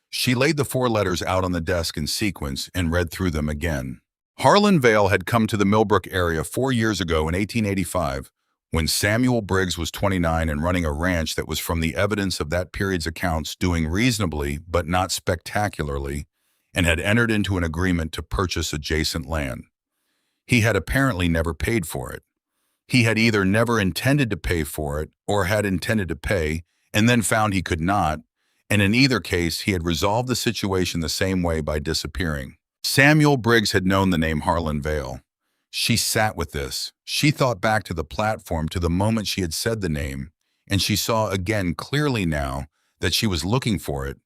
She laid the 4 letters out on the desk in sequence and read through them again. Harlan Vale had come to the Millbrook area 4 years ago in 1885, when Samuel Briggs was 29 and running a ranch that was, from the evidence of that period's accounts, doing reasonably but not spectacularly, and had entered into an agreement to purchase adjacent land. He had apparently never paid for it. He had either never intended to pay for it or had intended to pay and then found he could not, and in either case he had resolved the situation the same way, by disappearing. Samuel Briggs had known the name Harlan Vale. She sat with this. She thought back to the platform, to the moment she had said the name, and she saw again clearly now that she was looking for it,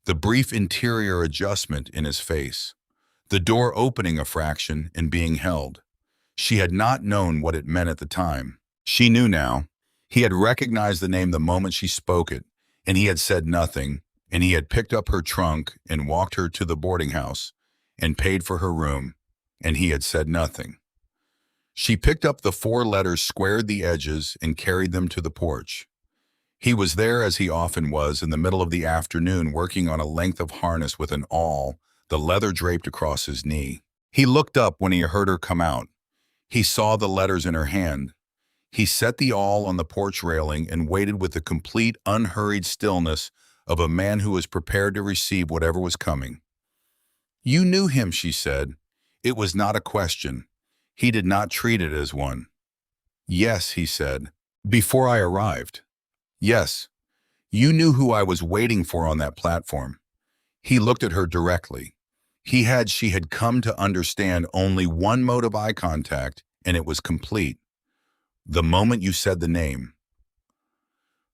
the brief interior adjustment in his face, the door opening a fraction and being held. She had not known what it meant at the time. She knew now. He had recognized the name the moment she spoke it, and he had said nothing, and he had picked up her trunk and walked her to the boarding house and paid for her room, and he had said nothing. She picked up the 4 letters, squared the edges, and carried them to the porch. He was there, as he often was, in the middle of the afternoon, working on a length of harness with an awl, the leather draped across his knee. He looked up when he heard her come out. He saw the letters in her hand. He set the awl on the porch railing and waited with the complete, unhurried stillness of a man who was prepared to receive whatever was coming. "You knew him," she said. It was not a question. He did not treat it as one. "Yes," he said. "Before I arrived." "Yes. You knew who I was waiting for on that platform." He looked at her directly. She had come to understand only one mode of eye contact, and it was complete. "The moment you said the name."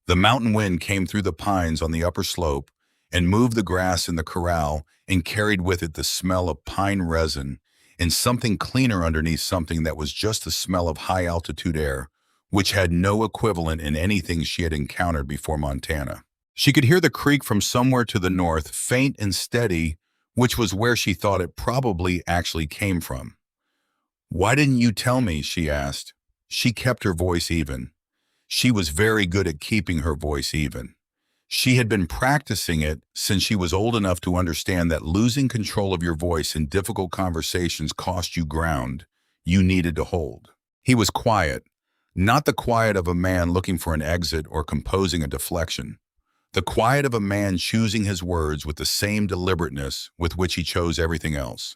The mountain wind came through the pines on the upper slope and moved the grass in the corral and carried with it the smell of pine resin and something cleaner underneath, something that was just the smell of high-altitude air, which had no equivalent in anything she had encountered before Montana. She could hear the creek from somewhere to the north, faint and steady, which was where she thought it probably actually came from. "Why didn't you tell me?" she asked. She kept her voice even. She was very good at keeping her voice even. She had been practicing it since she was old enough to understand that losing control of your voice in difficult conversations cost you ground you needed to hold. He was quiet, not the quiet of a man looking for an exit or composing a deflection. The quiet of a man choosing his words with the same deliberateness with which he chose everything else.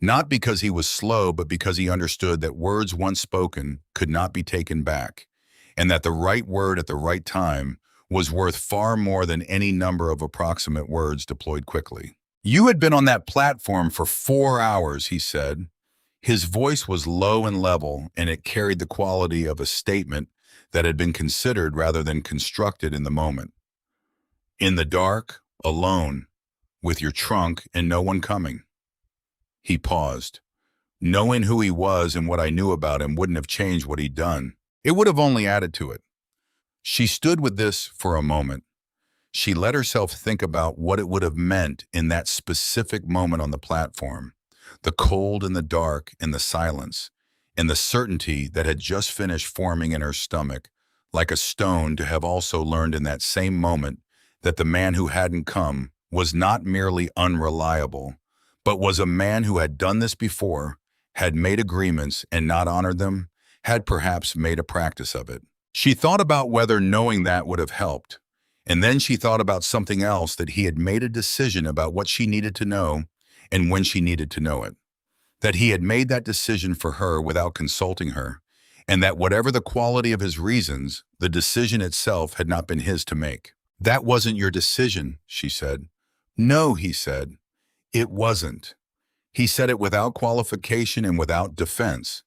Not because he was slow, but because he understood that words once spoken could not be taken back, and that the right word at the right time was worth far more than any number of approximate words deployed quickly. "You had been on that platform for 4 hours," he said. His voice was low and level, and it carried the quality of a statement that had been considered rather than constructed in the moment. "In the dark, alone, with your trunk and no one coming." He paused. Knowing who he was and what I knew about him wouldn't have changed what he'd done. It would have only added to it. She stood with this for a moment. She let herself think about what it would have meant in that specific moment on the platform. The cold and the dark and the silence, and the certainty that had just finished forming in her stomach, like a stone, to have also learned in that same moment that the man who hadn't come was not merely unreliable, but was a man who had done this before, had made agreements and not honored them, had perhaps made a practice of it. She thought about whether knowing that would have helped, and then she thought about something else, that he had made a decision about what she needed to know and when she needed to know it. That he had made that decision for her without consulting her, and that whatever the quality of his reasons, the decision itself had not been his to make. "That wasn't your decision," she said. "No," he said. "It wasn't." He said it without qualification and without defense.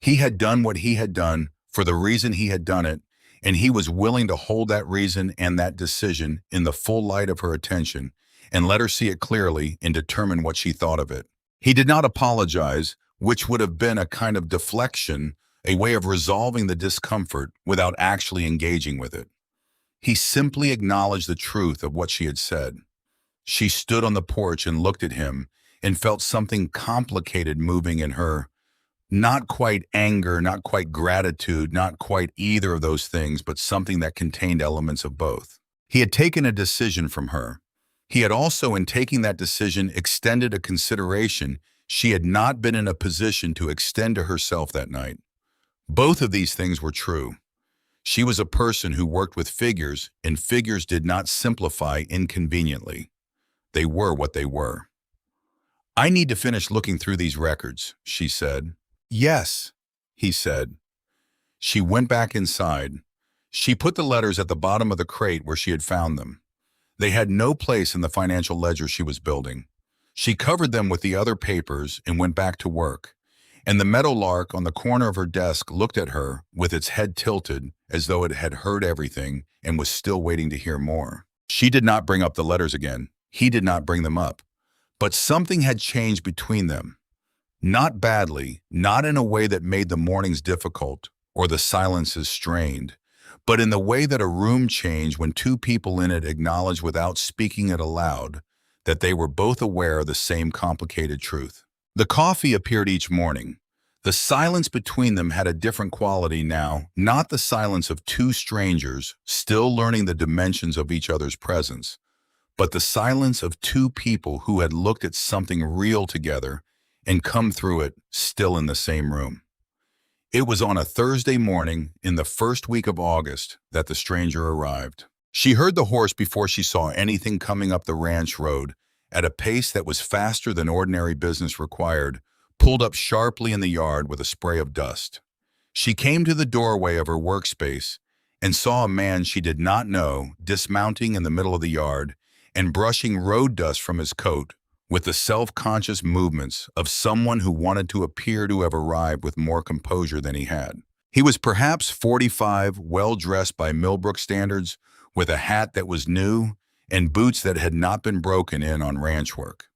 He had done what he had done for the reason he had done it, and he was willing to hold that reason and that decision in the full light of her attention and let her see it clearly and determine what she thought of it. He did not apologize, which would have been a kind of deflection, a way of resolving the discomfort without actually engaging with it. He simply acknowledged the truth of what she had said. She stood on the porch and looked at him and felt something complicated moving in her. Not quite anger, not quite gratitude, not quite either of those things, but something that contained elements of both. He had taken a decision from her. He had also, in taking that decision, extended a consideration she had not been in a position to extend to herself that night. Both of these things were true. She was a person who worked with figures, and figures did not simplify inconveniently. They were what they were. "I need to finish looking through these records," she said. "Yes," he said. She went back inside. She put the letters at the bottom of the crate where she had found them. They had no place in the financial ledger she was building. She covered them with the other papers and went back to work. And the meadowlark on the corner of her desk looked at her with its head tilted as though it had heard everything and was still waiting to hear more. She did not bring up the letters again. He did not bring them up. But something had changed between them. Not badly, not in a way that made the mornings difficult or the silences strained, but in the way that a room changed when two people in it acknowledge without speaking it aloud that they were both aware of the same complicated truth. The coffee appeared each morning. The silence between them had a different quality now, not the silence of two strangers still learning the dimensions of each other's presence, but the silence of two people who had looked at something real together and come through it still in the same room. It was on a Thursday morning in the first week of August that the stranger arrived. She heard the horse before she saw anything coming up the ranch road at a pace that was faster than ordinary business required, pulled up sharply in the yard with a spray of dust. She came to the doorway of her workspace and saw a man she did not know dismounting in the middle of the yard and brushing road dust from his coat with the self-conscious movements of someone who wanted to appear to have arrived with more composure than he had. He was perhaps 45, well-dressed by Millbrook standards, with a hat that was new and boots that had not been broken in on ranch work.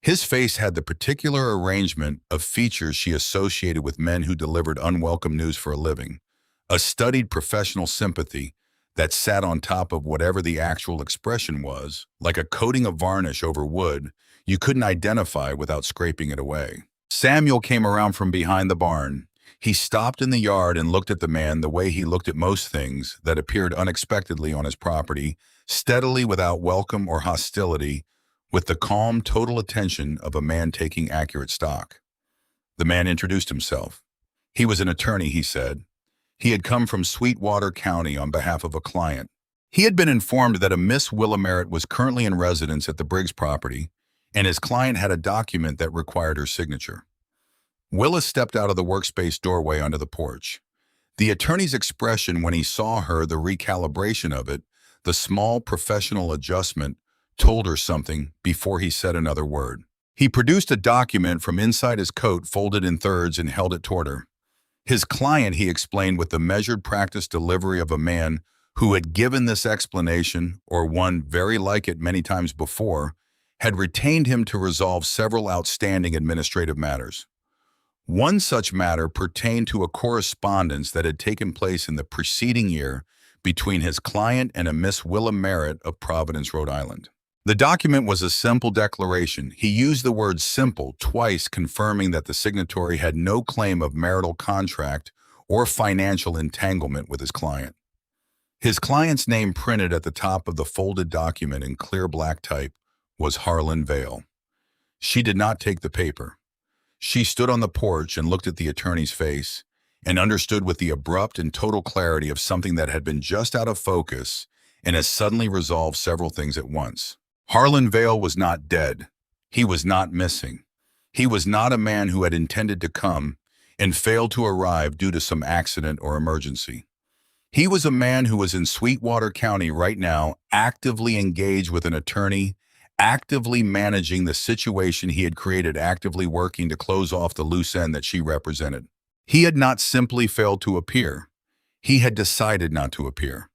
His face had the particular arrangement of features she associated with men who delivered unwelcome news for a living, a studied professional sympathy that sat on top of whatever the actual expression was, like a coating of varnish over wood you couldn't identify without scraping it away. Samuel came around from behind the barn. He stopped in the yard and looked at the man the way he looked at most things that appeared unexpectedly on his property, steadily without welcome or hostility, with the calm, total attention of a man taking accurate stock. The man introduced himself. He was an attorney, he said. He had come from Sweetwater County on behalf of a client. He had been informed that a Miss Willa Merritt was currently in residence at the Briggs property, and his client had a document that required her signature. Willa stepped out of the workspace doorway onto the porch. The attorney's expression when he saw her, the recalibration of it, the small professional adjustment, told her something before he said another word. He produced a document from inside his coat, folded in thirds, and held it toward her. His client, he explained with the measured practice delivery of a man who had given this explanation, or one very like it many times before, had retained him to resolve several outstanding administrative matters. One such matter pertained to a correspondence that had taken place in the preceding year between his client and a Miss Willa Merritt of Providence, Rhode Island. The document was a simple declaration. He used the word simple twice, confirming that the signatory had no claim of marital contract or financial entanglement with his client. His client's name, printed at the top of the folded document in clear black type, was Harlan Vale. She did not take the paper. She stood on the porch and looked at the attorney's face and understood with the abrupt and total clarity of something that had been just out of focus and has suddenly resolved several things at once. Harlan Vale was not dead. He was not missing. He was not a man who had intended to come and failed to arrive due to some accident or emergency. He was a man who was in Sweetwater County right now, actively engaged with an attorney, actively managing the situation he had created, actively working to close off the loose end that she represented. He had not simply failed to appear. He had decided not to appear.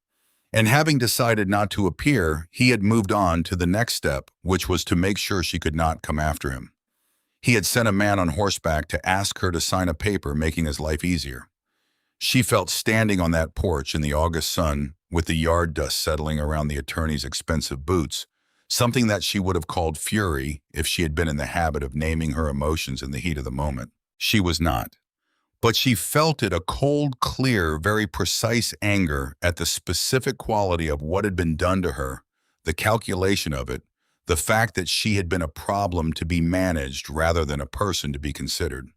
And having decided not to appear, he had moved on to the next step, which was to make sure she could not come after him. He had sent a man on horseback to ask her to sign a paper, making his life easier. She felt standing on that porch in the August sun, with the yard dust settling around the attorney's expensive boots, something that she would have called fury if she had been in the habit of naming her emotions in the heat of the moment. She was not. But she felt it, a cold, clear, very precise anger at the specific quality of what had been done to her, the calculation of it, the fact that she had been a problem to be managed rather than a person to be considered.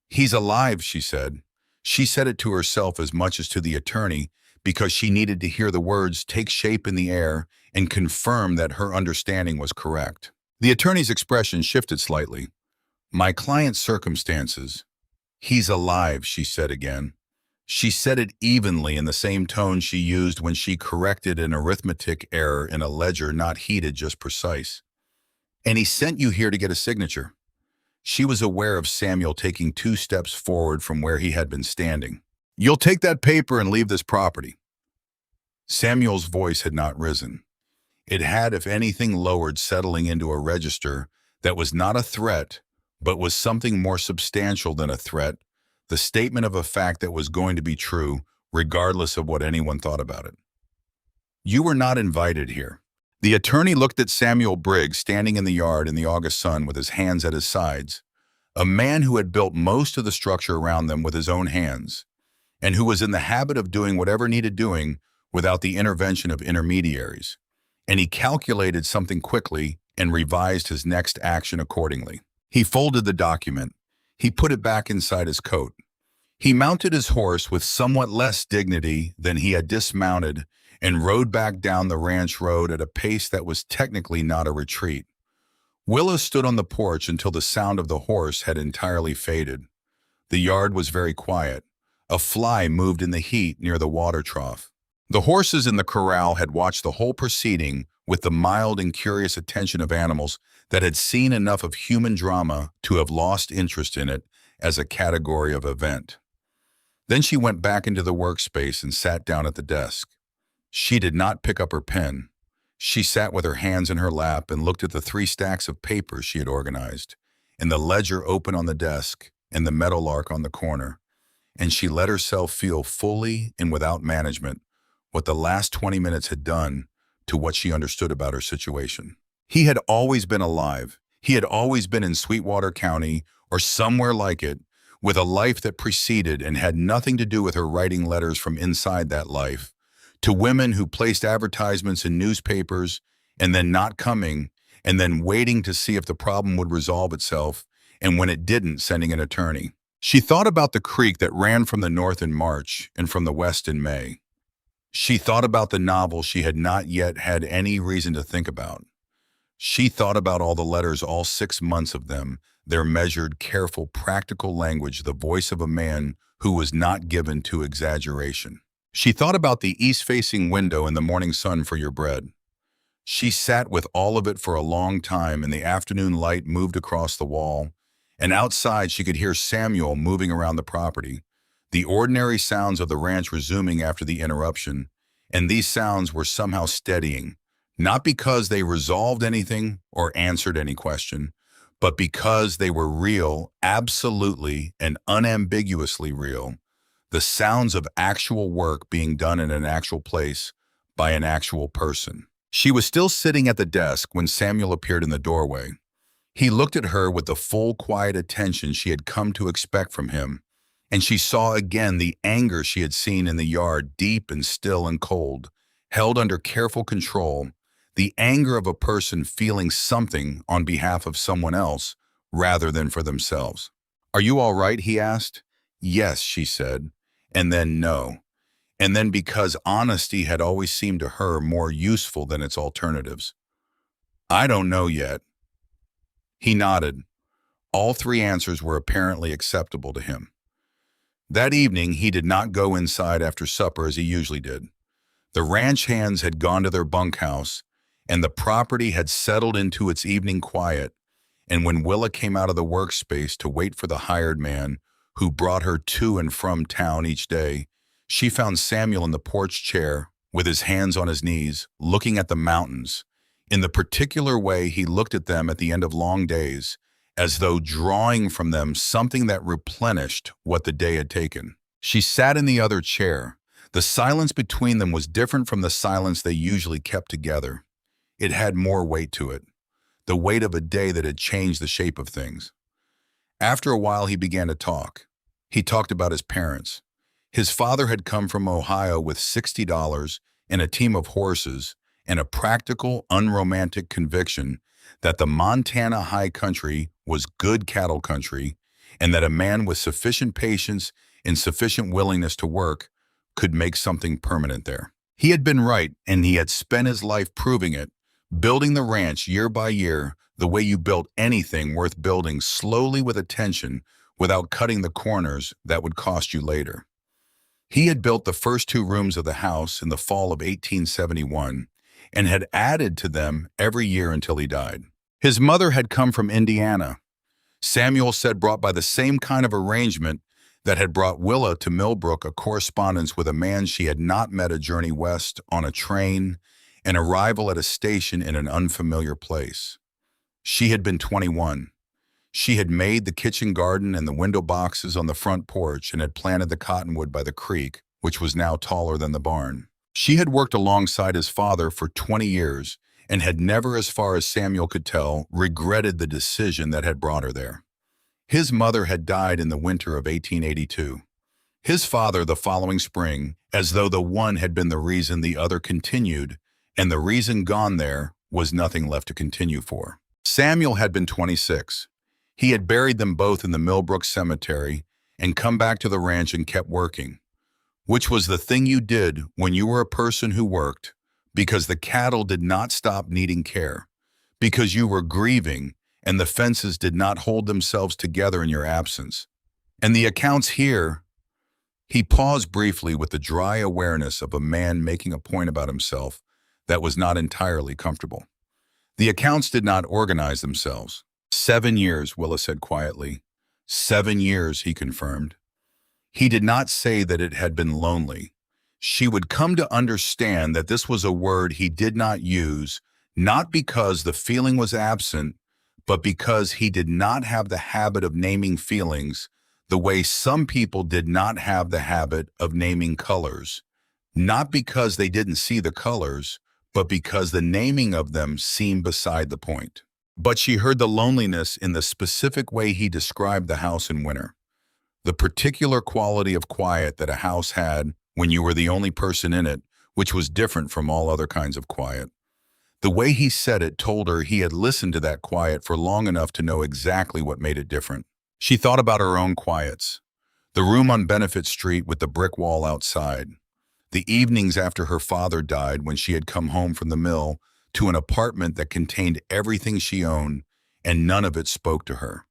"He's alive," she said. She said it to herself as much as to the attorney because she needed to hear the words take shape in the air and confirm that her understanding was correct. The attorney's expression shifted slightly. "My client's circumstances. He's alive," she said again. She said it evenly in the same tone she used when she corrected an arithmetic error in a ledger, not heated, just precise. "And he sent you here to get a signature." She was aware of Samuel taking 2 steps forward from where he had been standing. "You'll take that paper and leave this property." Samuel's voice had not risen. It had, if anything, lowered, settling into a register that was not a threat, but was something more substantial than a threat, the statement of a fact that was going to be true, regardless of what anyone thought about it. "You were not invited here." The attorney looked at Samuel Briggs standing in the yard in the August sun with his hands at his sides, a man who had built most of the structure around them with his own hands, and who was in the habit of doing whatever needed doing without the intervention of intermediaries. And he calculated something quickly and revised his next action accordingly. He folded the document. He put it back inside his coat. He mounted his horse with somewhat less dignity than he had dismounted and rode back down the ranch road at a pace that was technically not a retreat. Willa stood on the porch until the sound of the horse had entirely faded. The yard was very quiet. A fly moved in the heat near the water trough. The horses in the corral had watched the whole proceeding with the mild and curious attention of animals that had seen enough of human drama to have lost interest in it as a category of event. Then she went back into the workspace and sat down at the desk. She did not pick up her pen. She sat with her hands in her lap and looked at the 3 stacks of papers she had organized, and the ledger open on the desk, and the meadowlark on the corner, and she let herself feel fully and without management what the last 20 minutes had done to what she understood about her situation. He had always been alive. He had always been in Sweetwater County or somewhere like it, with a life that preceded and had nothing to do with her writing letters from inside that life, to women who placed advertisements in newspapers and then not coming, and then waiting to see if the problem would resolve itself, and when it didn't, sending an attorney. She thought about the creek that ran from the north in March and from the west in May. She thought about the novel she had not yet had any reason to think about. She thought about all the letters, all 6 months of them, their measured, careful, practical language, the voice of a man who was not given to exaggeration. She thought about the east-facing window and the morning sun for your bread. She sat with all of it for a long time, and the afternoon light moved across the wall, and outside she could hear Samuel moving around the property, the ordinary sounds of the ranch resuming after the interruption, and these sounds were somehow steadying, not because they resolved anything or answered any question, but because they were real, absolutely and unambiguously real, the sounds of actual work being done in an actual place by an actual person. She was still sitting at the desk when Samuel appeared in the doorway. He looked at her with the full, quiet attention she had come to expect from him, and she saw again the anger she had seen in the yard, deep and still and cold, held under careful control, the anger of a person feeling something on behalf of someone else rather than for themselves. "Are you all right?" he asked. "Yes," she said, and then no. And then because honesty had always seemed to her more useful than its alternatives. "I don't know yet." He nodded. All three answers were apparently acceptable to him. That evening, he did not go inside after supper as he usually did. The ranch hands had gone to their bunkhouse, and the property had settled into its evening quiet, and when Willa came out of the workspace to wait for the hired man who brought her to and from town each day, she found Samuel in the porch chair, with his hands on his knees, looking at the mountains, in the particular way he looked at them at the end of long days, as though drawing from them something that replenished what the day had taken. She sat in the other chair. The silence between them was different from the silence they usually kept together. It had more weight to it, the weight of a day that had changed the shape of things. After a while, he began to talk. He talked about his parents. His father had come from Ohio with $60 and a team of horses and a practical, unromantic conviction that the Montana high country was good cattle country and that a man with sufficient patience and sufficient willingness to work could make something permanent there. He had been right, and he had spent his life proving it, building the ranch year by year the way you built anything worth building, slowly with attention, without cutting the corners that would cost you later. He had built the first 2 rooms of the house in the fall of 1871 and had added to them every year until he died. His mother had come from Indiana. Samuel said brought by the same kind of arrangement that had brought Willa to Millbrook, a correspondence with a man she had not met, a journey west on a train, an arrival at a station in an unfamiliar place. She had been 21. She had made the kitchen garden and the window boxes on the front porch and had planted the cottonwood by the creek, which was now taller than the barn. She had worked alongside his father for 20 years and had never, as far as Samuel could tell, regretted the decision that had brought her there. His mother had died in the winter of 1882. His father the following spring, as though the one had been the reason the other continued, and the reason gone there was nothing left to continue for. Samuel had been 26. He had buried them both in the Millbrook Cemetery and come back to the ranch and kept working, which was the thing you did when you were a person who worked, because the cattle did not stop needing care, because you were grieving and the fences did not hold themselves together in your absence. And the accounts here, he paused briefly with the dry awareness of a man making a point about himself that was not entirely comfortable. The accounts did not organize themselves. 7 years, Willa said quietly. 7 years, he confirmed. He did not say that it had been lonely. She would come to understand that this was a word he did not use, not because the feeling was absent, but because he did not have the habit of naming feelings the way some people did not have the habit of naming colors, not because they didn't see the colors, but because the naming of them seemed beside the point. But she heard the loneliness in the specific way he described the house in winter, the particular quality of quiet that a house had when you were the only person in it, which was different from all other kinds of quiet. The way he said it told her he had listened to that quiet for long enough to know exactly what made it different. She thought about her own quiets. The room on Benefit Street with the brick wall outside. The evenings after her father died when she had come home from the mill to an apartment that contained everything she owned and none of it spoke to her.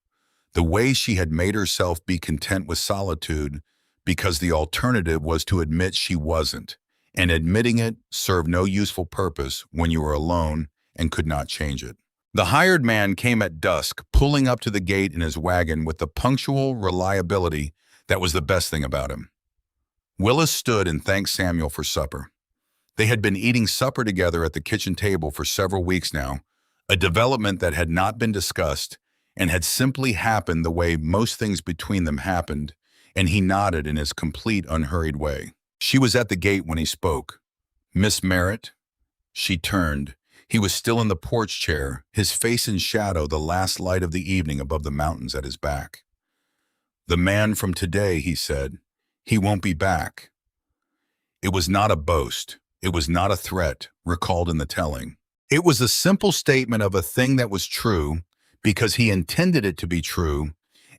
The way she had made herself be content with solitude because the alternative was to admit she wasn't, and admitting it served no useful purpose when you were alone and could not change it. The hired man came at dusk, pulling up to the gate in his wagon with the punctual reliability that was the best thing about him. Willa stood and thanked Samuel for supper. They had been eating supper together at the kitchen table for several weeks now, a development that had not been discussed and had simply happened the way most things between them happened, and he nodded in his complete, unhurried way. She was at the gate when he spoke. "Miss Merritt?" She turned. He was still in the porch chair, his face in shadow, the last light of the evening above the mountains at his back. "The man from today," he said. "He won't be back." It was not a boast. It was not a threat, recalled in the telling. It was a simple statement of a thing that was true because he intended it to be true,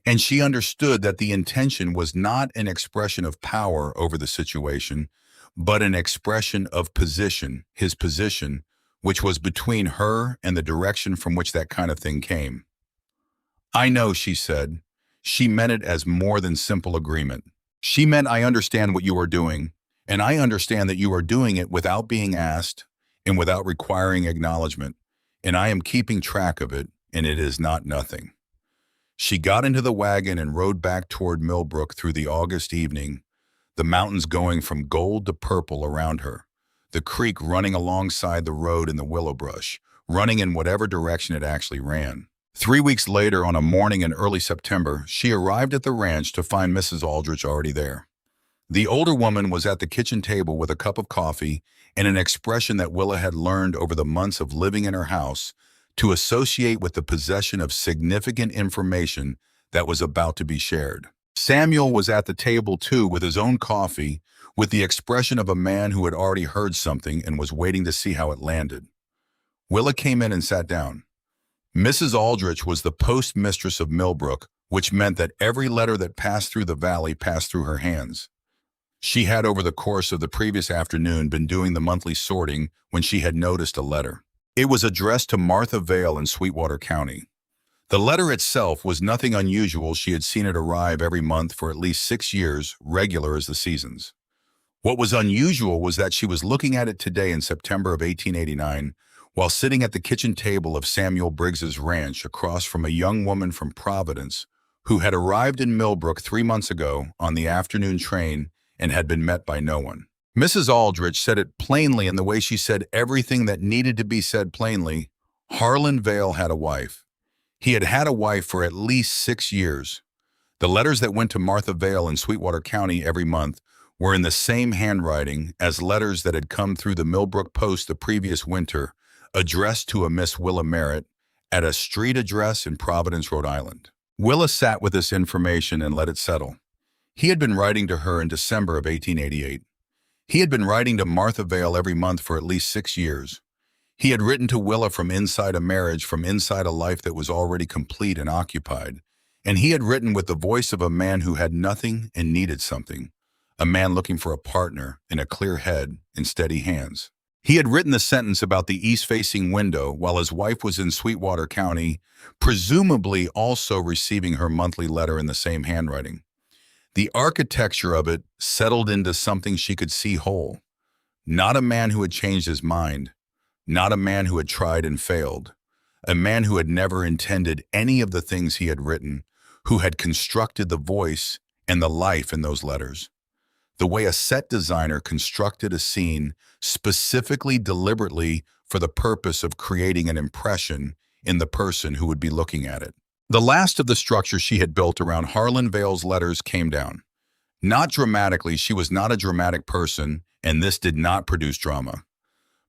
and she understood that the intention was not an expression of power over the situation, but an expression of position, his position, which was between her and the direction from which that kind of thing came. "I know," she said. She meant it as more than simple agreement. She meant, "I understand what you are doing, and I understand that you are doing it without being asked and without requiring acknowledgement, and I am keeping track of it, and it is not nothing." She got into the wagon and rode back toward Millbrook through the August evening, the mountains going from gold to purple around her, the creek running alongside the road in the willow brush, running in whatever direction it actually ran. 3 weeks later, on a morning in early September, she arrived at the ranch to find Mrs. Aldrich already there. The older woman was at the kitchen table with a cup of coffee and an expression that Willa had learned over the months of living in her house to associate with the possession of significant information that was about to be shared. Samuel was at the table too with his own coffee, with the expression of a man who had already heard something and was waiting to see how it landed. Willa came in and sat down. Mrs. Aldrich was the postmistress of Millbrook, which meant that every letter that passed through the valley passed through her hands. She had, over the course of the previous afternoon, been doing the monthly sorting when she had noticed a letter. It was addressed to Martha Vale in Sweetwater County. The letter itself was nothing unusual. She had seen it arrive every month for at least 6 years, regular as the seasons. What was unusual was that she was looking at it today in September of 1889, while sitting at the kitchen table of Samuel Briggs's ranch across from a young woman from Providence who had arrived in Millbrook 3 months ago on the afternoon train and had been met by no one. Mrs. Aldrich said it plainly in the way she said everything that needed to be said plainly. Harlan Vale had a wife. He had had a wife for at least 6 years. The letters that went to Martha Vale in Sweetwater County every month were in the same handwriting as letters that had come through the Millbrook Post the previous winter, addressed to a Miss Willa Merritt at a street address in Providence, Rhode Island. Willa sat with this information and let it settle. He had been writing to her in December of 1888. He had been writing to Martha Vale every month for at least 6 years. He had written to Willa from inside a marriage, from inside a life that was already complete and occupied. And he had written with the voice of a man who had nothing and needed something, a man looking for a partner in a clear head and steady hands. He had written the sentence about the east-facing window while his wife was in Sweetwater County, presumably also receiving her monthly letter in the same handwriting. The architecture of it settled into something she could see whole. Not a man who had changed his mind, not a man who had tried and failed, a man who had never intended any of the things he had written, who had constructed the voice and the life in those letters. The way a set designer constructed a scene specifically, deliberately, for the purpose of creating an impression in the person who would be looking at it. The last of the structure she had built around Harlan Vale's letters came down. Not dramatically, she was not a dramatic person, and this did not produce drama.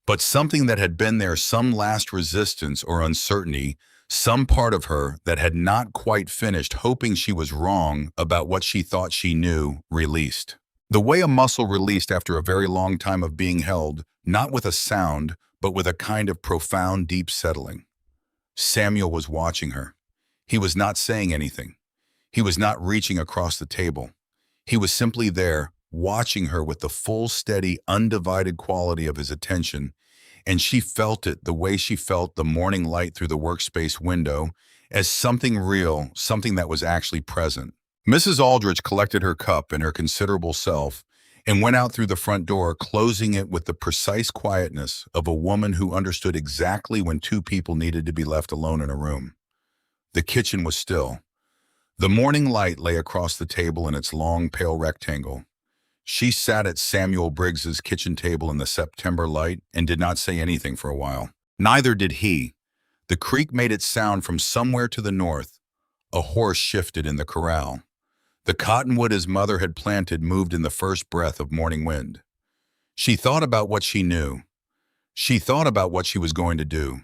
But something that had been there, some last resistance or uncertainty, some part of her that had not quite finished hoping she was wrong about what she thought she knew, released. The way a muscle released after a very long time of being held, not with a sound, but with a kind of profound, deep settling. Samuel was watching her. He was not saying anything. He was not reaching across the table. He was simply there, watching her with the full, steady, undivided quality of his attention, and she felt it the way she felt the morning light through the workspace window, as something real, something that was actually present. Mrs. Aldrich collected her cup and her considerable self and went out through the front door, closing it with the precise quietness of a woman who understood exactly when two people needed to be left alone in a room. The kitchen was still. The morning light lay across the table in its long, pale rectangle. She sat at Samuel Briggs's kitchen table in the September light and did not say anything for a while. Neither did he. The creak made its sound from somewhere to the north. A horse shifted in the corral. The cottonwood his mother had planted moved in the first breath of morning wind. She thought about what she knew. She thought about what she was going to do.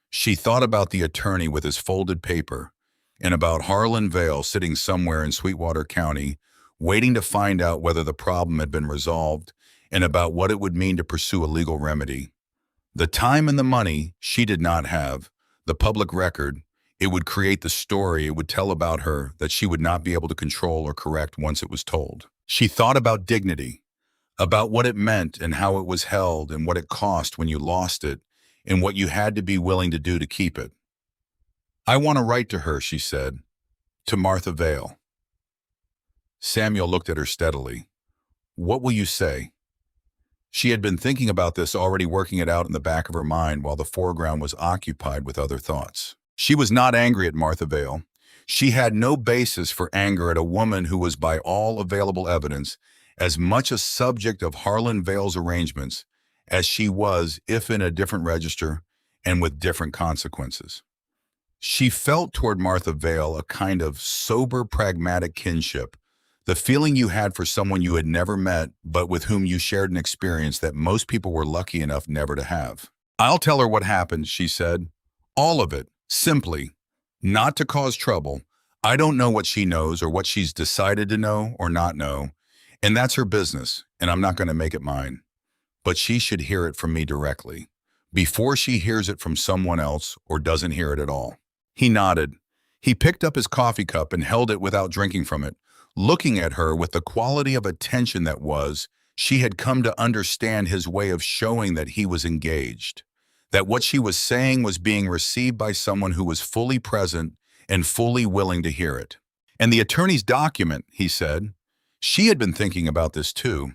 She thought about the attorney with his folded paper and about Harlan Vale sitting somewhere in Sweetwater County, waiting to find out whether the problem had been resolved and about what it would mean to pursue a legal remedy. The time and the money she did not have, the public record. It would create the story it would tell about her that she would not be able to control or correct once it was told. She thought about dignity, about what it meant and how it was held and what it cost when you lost it and what you had to be willing to do to keep it. "I want to write to her," she said, "to Martha Vale." Samuel looked at her steadily. "What will you say?" She had been thinking about this, already working it out in the back of her mind while the foreground was occupied with other thoughts. She was not angry at Martha Vale. She had no basis for anger at a woman who was, by all available evidence, as much a subject of Harlan Vale's arrangements as she was, if in a different register and with different consequences. She felt toward Martha Vale a kind of sober, pragmatic kinship, the feeling you had for someone you had never met, but with whom you shared an experience that most people were lucky enough never to have. "I'll tell her what happened," she said. "All of it. Simply, not to cause trouble. I don't know what she knows or what she's decided to know or not know, and that's her business, and I'm not going to make it mine. But she should hear it from me directly, before she hears it from someone else or doesn't hear it at all." He nodded. He picked up his coffee cup and held it without drinking from it, looking at her with the quality of attention that was, she had come to understand his way of showing that he was engaged, that what she was saying was being received by someone who was fully present and fully willing to hear it. "And the attorney's document," he said. She had been thinking about this too.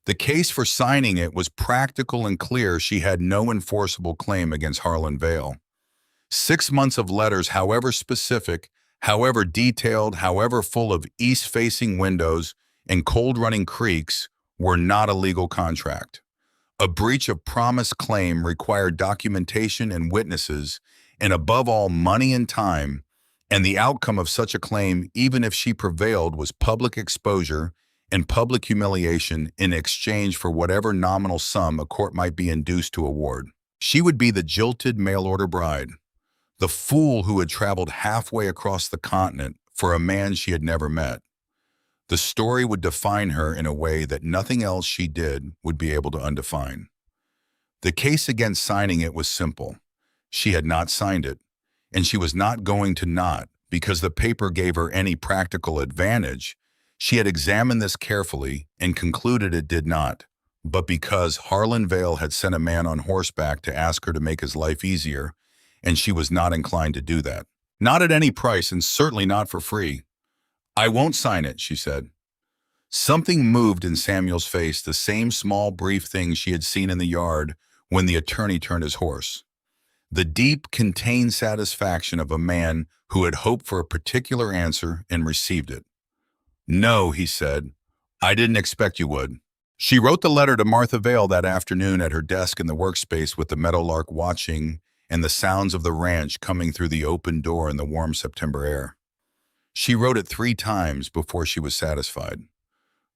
The case for signing it was practical and clear. She had no enforceable claim against Harlan Vale. 6 months of letters, however specific, however detailed, however full of east-facing windows and cold-running creeks, were not a legal contract. A breach of promise claim required documentation and witnesses, and above all, money and time, and the outcome of such a claim, even if she prevailed, was public exposure and public humiliation in exchange for whatever nominal sum a court might be induced to award. She would be the jilted mail-order bride, the fool who had traveled halfway across the continent for a man she had never met. The story would define her in a way that nothing else she did would be able to undefine. The case against signing it was simple. She had not signed it, and she was not going to not because the paper gave her any practical advantage. She had examined this carefully and concluded it did not, but because Harlan Vale had sent a man on horseback to ask her to make his life easier, and she was not inclined to do that. Not at any price, and certainly not for free. "I won't sign it," she said. Something moved in Samuel's face, the same small, brief thing she had seen in the yard when the attorney turned his horse. The deep, contained satisfaction of a man who had hoped for a particular answer and received it. "No," he said. "I didn't expect you would." She wrote the letter to Martha Vale that afternoon at her desk in the workspace with the meadowlark watching and the sounds of the ranch coming through the open door in the warm September air. She wrote it 3 times before she was satisfied.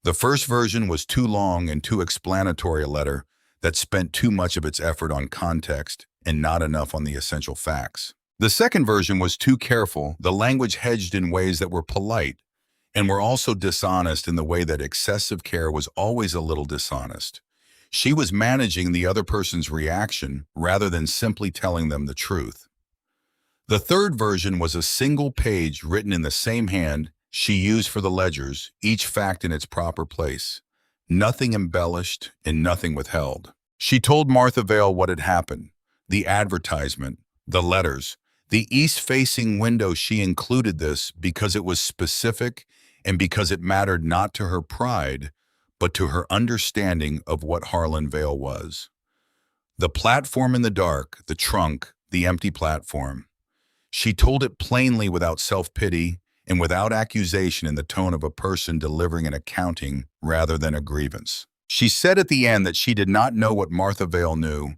The first version was too long and too explanatory a letter that spent too much of its effort on context and not enough on the essential facts. The second version was too careful, the language hedged in ways that were polite, and were also dishonest in the way that excessive care was always a little dishonest. She was managing the other person's reaction rather than simply telling them the truth. The third version was a single page written in the same hand she used for the ledgers, each fact in its proper place. Nothing embellished and nothing withheld. She told Martha Vale what had happened, the advertisement, the letters, the east-facing window. She included this because it was specific and because it mattered not to her pride, but to her understanding of what Harlan Vale was. The platform in the dark, the trunk, the empty platform. She told it plainly without self-pity and without accusation, in the tone of a person delivering an accounting rather than a grievance. She said at the end that she did not know what Martha Vale knew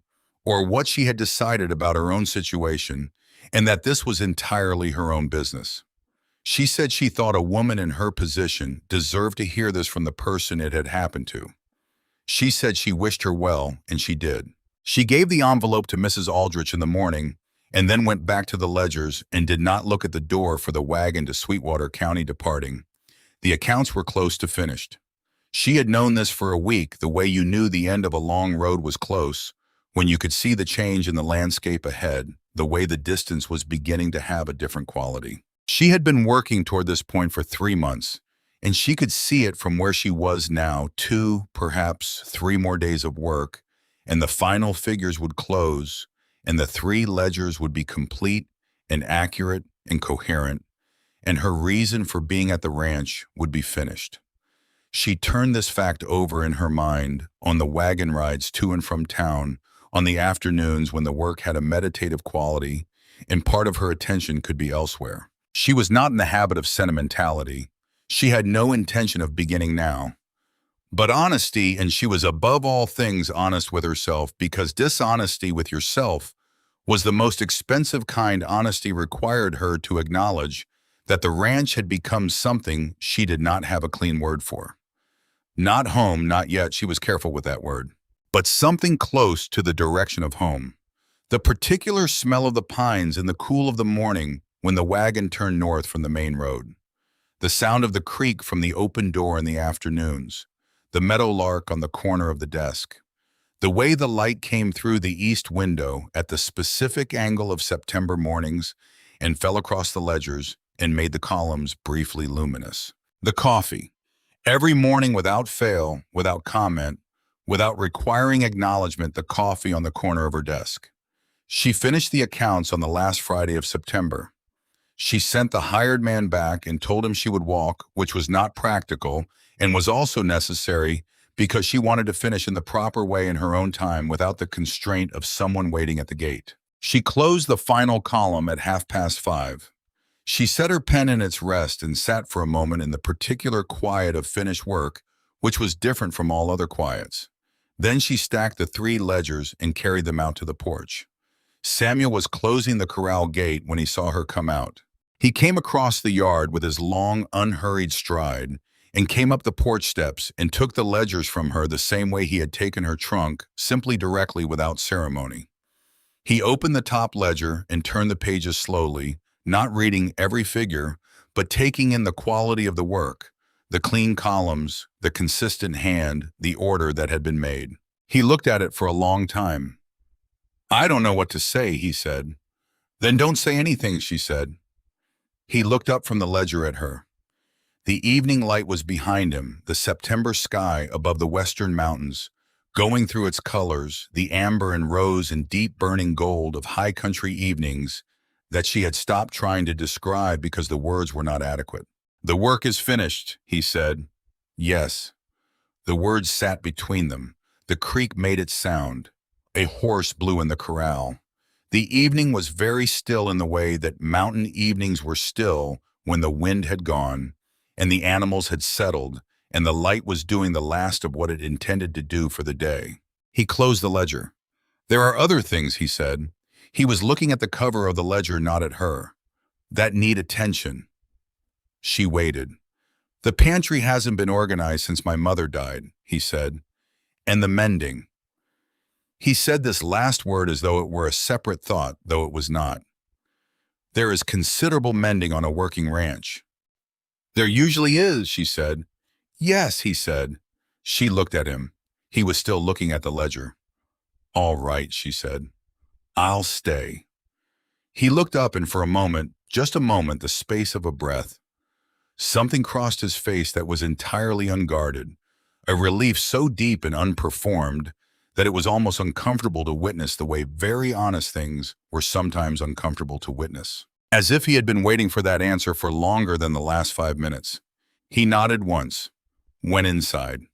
or what she had decided about her own situation, and that this was entirely her own business. She said she thought a woman in her position deserved to hear this from the person it had happened to. She said she wished her well, and she did. She gave the envelope to Mrs. Aldrich in the morning and then went back to the ledgers and did not look at the door for the wagon to Sweetwater County departing. The accounts were close to finished. She had known this for a week, the way you knew the end of a long road was close, when you could see the change in the landscape ahead, the way the distance was beginning to have a different quality. She had been working toward this point for 3 months, and she could see it from where she was now. 2, perhaps 3 more days of work, and the final figures would close, and the 3 ledgers would be complete and accurate and coherent, and her reason for being at the ranch would be finished. She turned this fact over in her mind on the wagon rides to and from town, on the afternoons when the work had a meditative quality and part of her attention could be elsewhere. She was not in the habit of sentimentality. She had no intention of beginning now. But honesty, and she was above all things honest with herself, because dishonesty with yourself was the most expensive kind. Honesty required her to acknowledge that the ranch had become something she did not have a clean word for. Not home, not yet, she was careful with that word, but something close to the direction of home. The particular smell of the pines in the cool of the morning when the wagon turned north from the main road. The sound of the creek from the open door in the afternoons. The meadowlark on the corner of the desk. The way the light came through the east window at the specific angle of September mornings and fell across the ledgers and made the columns briefly luminous. The coffee. Every morning without fail, without comment, without requiring acknowledgement, the coffee on the corner of her desk. She finished the accounts on the last Friday of September. She sent the hired man back and told him she would walk, which was not practical and was also necessary because she wanted to finish in the proper way in her own time without the constraint of someone waiting at the gate. She closed the final column at 5:30. She set her pen in its rest and sat for a moment in the particular quiet of finished work, which was different from all other quiets. Then she stacked the 3 ledgers and carried them out to the porch. Samuel was closing the corral gate when he saw her come out. He came across the yard with his long, unhurried stride and came up the porch steps and took the ledgers from her the same way he had taken her trunk, simply, directly, without ceremony. He opened the top ledger and turned the pages slowly, not reading every figure, but taking in the quality of the work, the clean columns, the consistent hand, the order that had been made. He looked at it for a long time. "I don't know what to say," he said. "Then don't say anything," she said. He looked up from the ledger at her. The evening light was behind him, the September sky above the western mountains, going through its colors, the amber and rose and deep burning gold of high country evenings that she had stopped trying to describe because the words were not adequate. "The work is finished," he said. "Yes." The words sat between them. The creek made its sound. A horse blew in the corral. The evening was very still in the way that mountain evenings were still when the wind had gone, and the animals had settled, and the light was doing the last of what it intended to do for the day. He closed the ledger. "There are other things," he said. He was looking at the cover of the ledger, not at her. "That need attention." She waited. "The pantry hasn't been organized since my mother died," he said. "And the mending." He said this last word as though it were a separate thought, though it was not. "There is considerable mending on a working ranch." There usually is, she said. Yes, he said. She looked at him. He was still looking at the ledger. All right, she said. I'll stay. He looked up and for a moment, just a moment, the space of a breath, something crossed his face that was entirely unguarded, a relief so deep and unperformed that it was almost uncomfortable to witness the way very honest things were sometimes uncomfortable to witness. As if he had been waiting for that answer for longer than the last 5 minutes. He nodded once, went inside.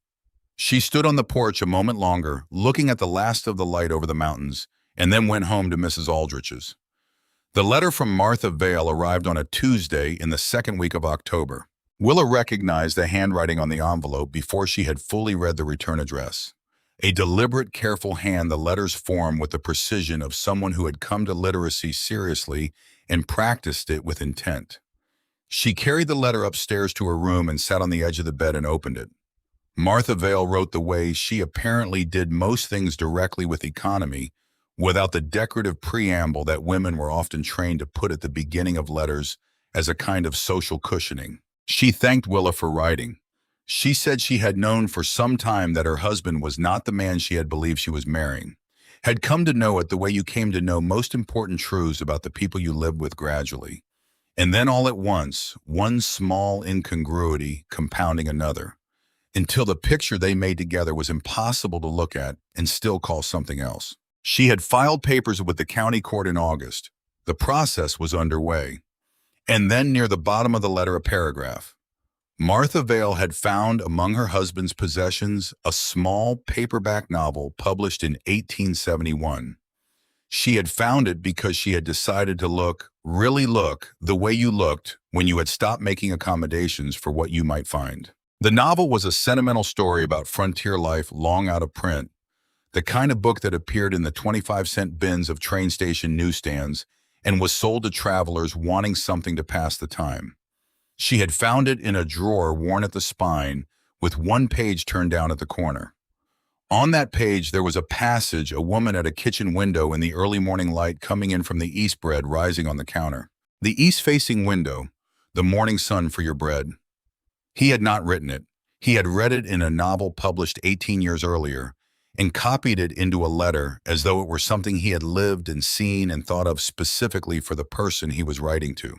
She stood on the porch a moment longer, looking at the last of the light over the mountains, and then went home to Mrs. Aldrich's. The letter from Martha Vale arrived on a Tuesday in the second week of October. Willa recognized the handwriting on the envelope before she had fully read the return address. A deliberate, careful hand, the letters formed with the precision of someone who had come to literacy seriously and practiced it with intent. She carried the letter upstairs to her room and sat on the edge of the bed and opened it. Martha Vale wrote the way she apparently did most things directly with economy, without the decorative preamble that women were often trained to put at the beginning of letters as a kind of social cushioning. She thanked Willa for writing. She said she had known for some time that her husband was not the man she had believed she was marrying, had come to know it the way you came to know most important truths about the people you lived with gradually. And then all at once, one small incongruity compounding another, until the picture they made together was impossible to look at and still call something else. She had filed papers with the county court in August. The process was underway. And then near the bottom of the letter, a paragraph. Martha Vale had found among her husband's possessions a small paperback novel published in 1871. She had found it because she had decided to look, really look, the way you looked when you had stopped making accommodations for what you might find. The novel was a sentimental story about frontier life long out of print, the kind of book that appeared in the 25-cent bins of train station newsstands and was sold to travelers wanting something to pass the time. She had found it in a drawer worn at the spine, with one page turned down at the corner. On that page there was a passage, a woman at a kitchen window in the early morning light coming in from the east, bread rising on the counter. The east-facing window, the morning sun for your bread. He had not written it. He had read it in a novel published 18 years earlier, and copied it into a letter as though it were something he had lived and seen and thought of specifically for the person he was writing to.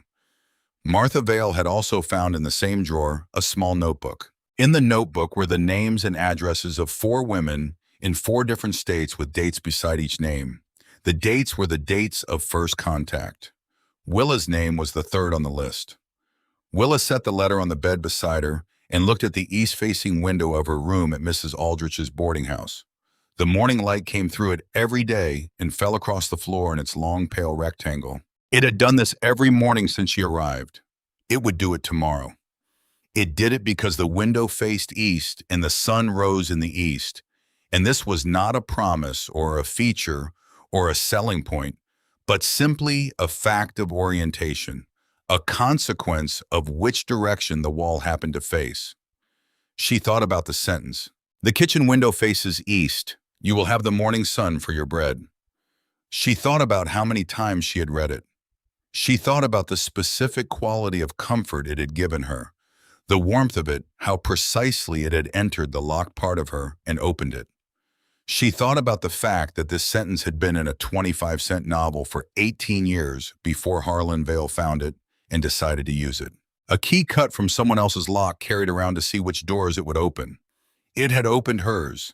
Martha Vale had also found in the same drawer a small notebook. In the notebook were the names and addresses of 4 women in 4 different states with dates beside each name. The dates were the dates of first contact. Willa's name was the 3rd on the list. Willa set the letter on the bed beside her and looked at the east-facing window of her room at Mrs. Aldrich's boarding house. The morning light came through it every day and fell across the floor in its long, pale rectangle. It had done this every morning since she arrived. It would do it tomorrow. It did it because the window faced east and the sun rose in the east, and this was not a promise or a feature or a selling point, but simply a fact of orientation, a consequence of which direction the wall happened to face. She thought about the sentence. The kitchen window faces east. You will have the morning sun for your bread. She thought about how many times she had read it. She thought about the specific quality of comfort it had given her, the warmth of it, how precisely it had entered the locked part of her and opened it. She thought about the fact that this sentence had been in a 25-cent novel for 18 years before Harlan Vale found it and decided to use it. A key cut from someone else's lock carried around to see which doors it would open. It had opened hers.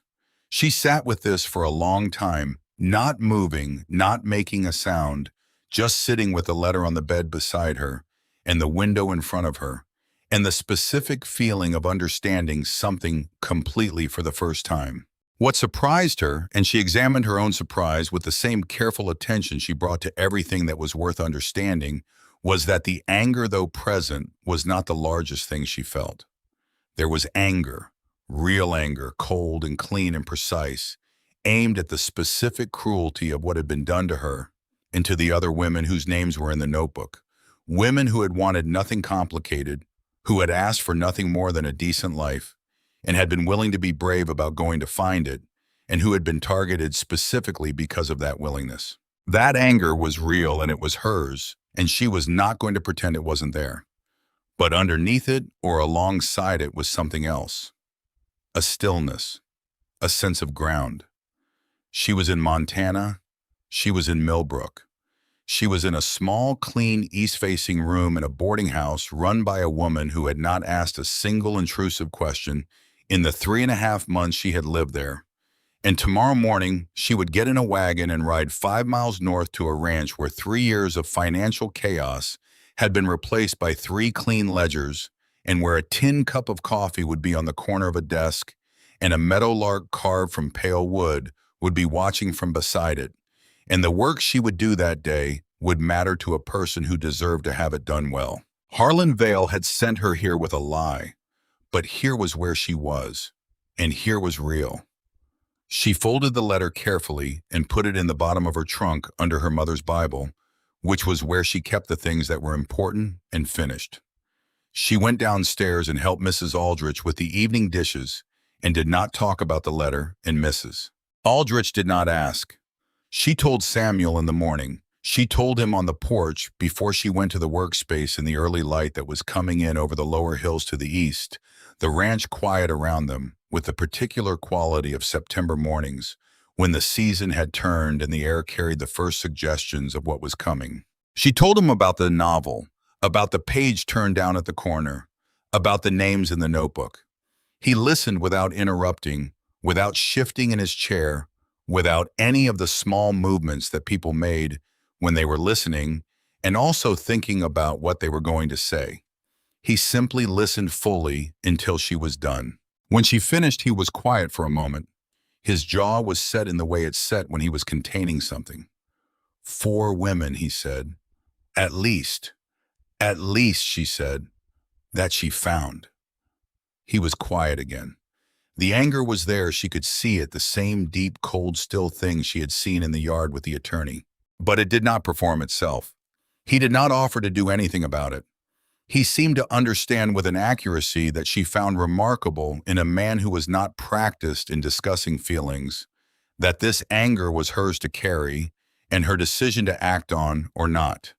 She sat with this for a long time, not moving, not making a sound, just sitting with the letter on the bed beside her and the window in front of her, and the specific feeling of understanding something completely for the first time. What surprised her, and she examined her own surprise with the same careful attention she brought to everything that was worth understanding, was that the anger, though present, was not the largest thing she felt. There was anger. Real anger, cold and clean and precise, aimed at the specific cruelty of what had been done to her and to the other women whose names were in the notebook. Women who had wanted nothing complicated, who had asked for nothing more than a decent life, and had been willing to be brave about going to find it, and who had been targeted specifically because of that willingness. That anger was real and it was hers, and she was not going to pretend it wasn't there. But underneath it or alongside it was something else. A stillness, a sense of ground. She was in Montana. She was in Millbrook. She was in a small, clean, east-facing room in a boarding house run by a woman who had not asked a single intrusive question in the 3.5 months she had lived there. And tomorrow morning, she would get in a wagon and ride 5 miles north to a ranch where 3 years of financial chaos had been replaced by 3 clean ledgers, and where a tin cup of coffee would be on the corner of a desk, and a meadowlark carved from pale wood would be watching from beside it. And the work she would do that day would matter to a person who deserved to have it done well. Harlan Vale had sent her here with a lie, but here was where she was, and here was real. She folded the letter carefully and put it in the bottom of her trunk under her mother's Bible, which was where she kept the things that were important and finished. She went downstairs and helped Mrs. Aldrich with the evening dishes and did not talk about the letter and Mrs. Aldrich did not ask. She told Samuel in the morning. She told him on the porch before she went to the workspace in the early light that was coming in over the lower hills to the east, the ranch quiet around them, with the particular quality of September mornings, when the season had turned and the air carried the first suggestions of what was coming. She told him about the novel, about the page turned down at the corner, about the names in the notebook. He listened without interrupting, without shifting in his chair, without any of the small movements that people made when they were listening and also thinking about what they were going to say. He simply listened fully until she was done. When she finished, he was quiet for a moment. His jaw was set in the way it's set when he was containing something. 4 women, he said. At least, she said, that she found. He was quiet again. The anger was there, she could see it, the same deep, cold, still thing she had seen in the yard with the attorney. But it did not perform itself. He did not offer to do anything about it. He seemed to understand with an accuracy that she found remarkable in a man who was not practiced in discussing feelings, that this anger was hers to carry and her decision to act on or not,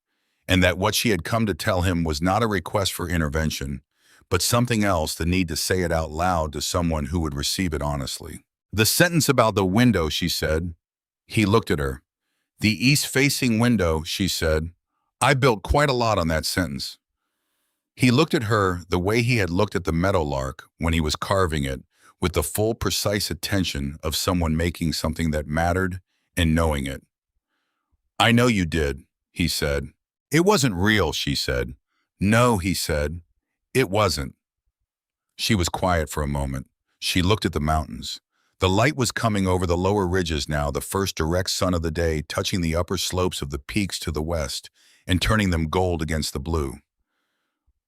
and that what she had come to tell him was not a request for intervention, but something else, the need to say it out loud to someone who would receive it honestly. The sentence about the window, she said. He looked at her. The east-facing window, she said. I built quite a lot on that sentence. He looked at her the way he had looked at the meadowlark when he was carving it, with the full, precise attention of someone making something that mattered and knowing it. I know you did, he said. It wasn't real, she said. No, he said. It wasn't. She was quiet for a moment. She looked at the mountains. The light was coming over the lower ridges now, the first direct sun of the day touching the upper slopes of the peaks to the west and turning them gold against the blue.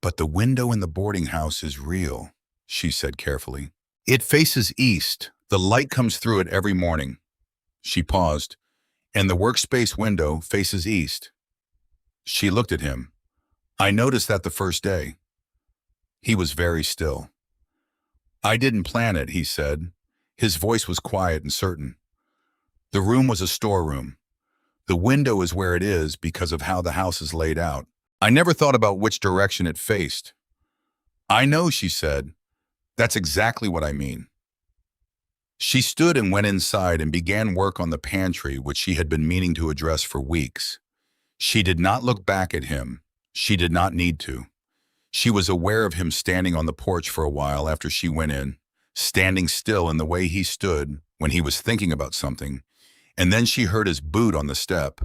But the window in the boarding house is real, she said carefully. It faces east. The light comes through it every morning. She paused. And the workspace window faces east. She looked at him. I noticed that the first day. He was very still. I didn't plan it, he said. His voice was quiet and certain. The room was a storeroom. The window is where it is because of how the house is laid out. I never thought about which direction it faced. I know, she said. That's exactly what I mean. She stood and went inside and began work on the pantry, which she had been meaning to address for weeks. She did not look back at him. She did not need to. She was aware of him standing on the porch for a while after she went in, standing still in the way he stood when he was thinking about something, and then she heard his boot on the step,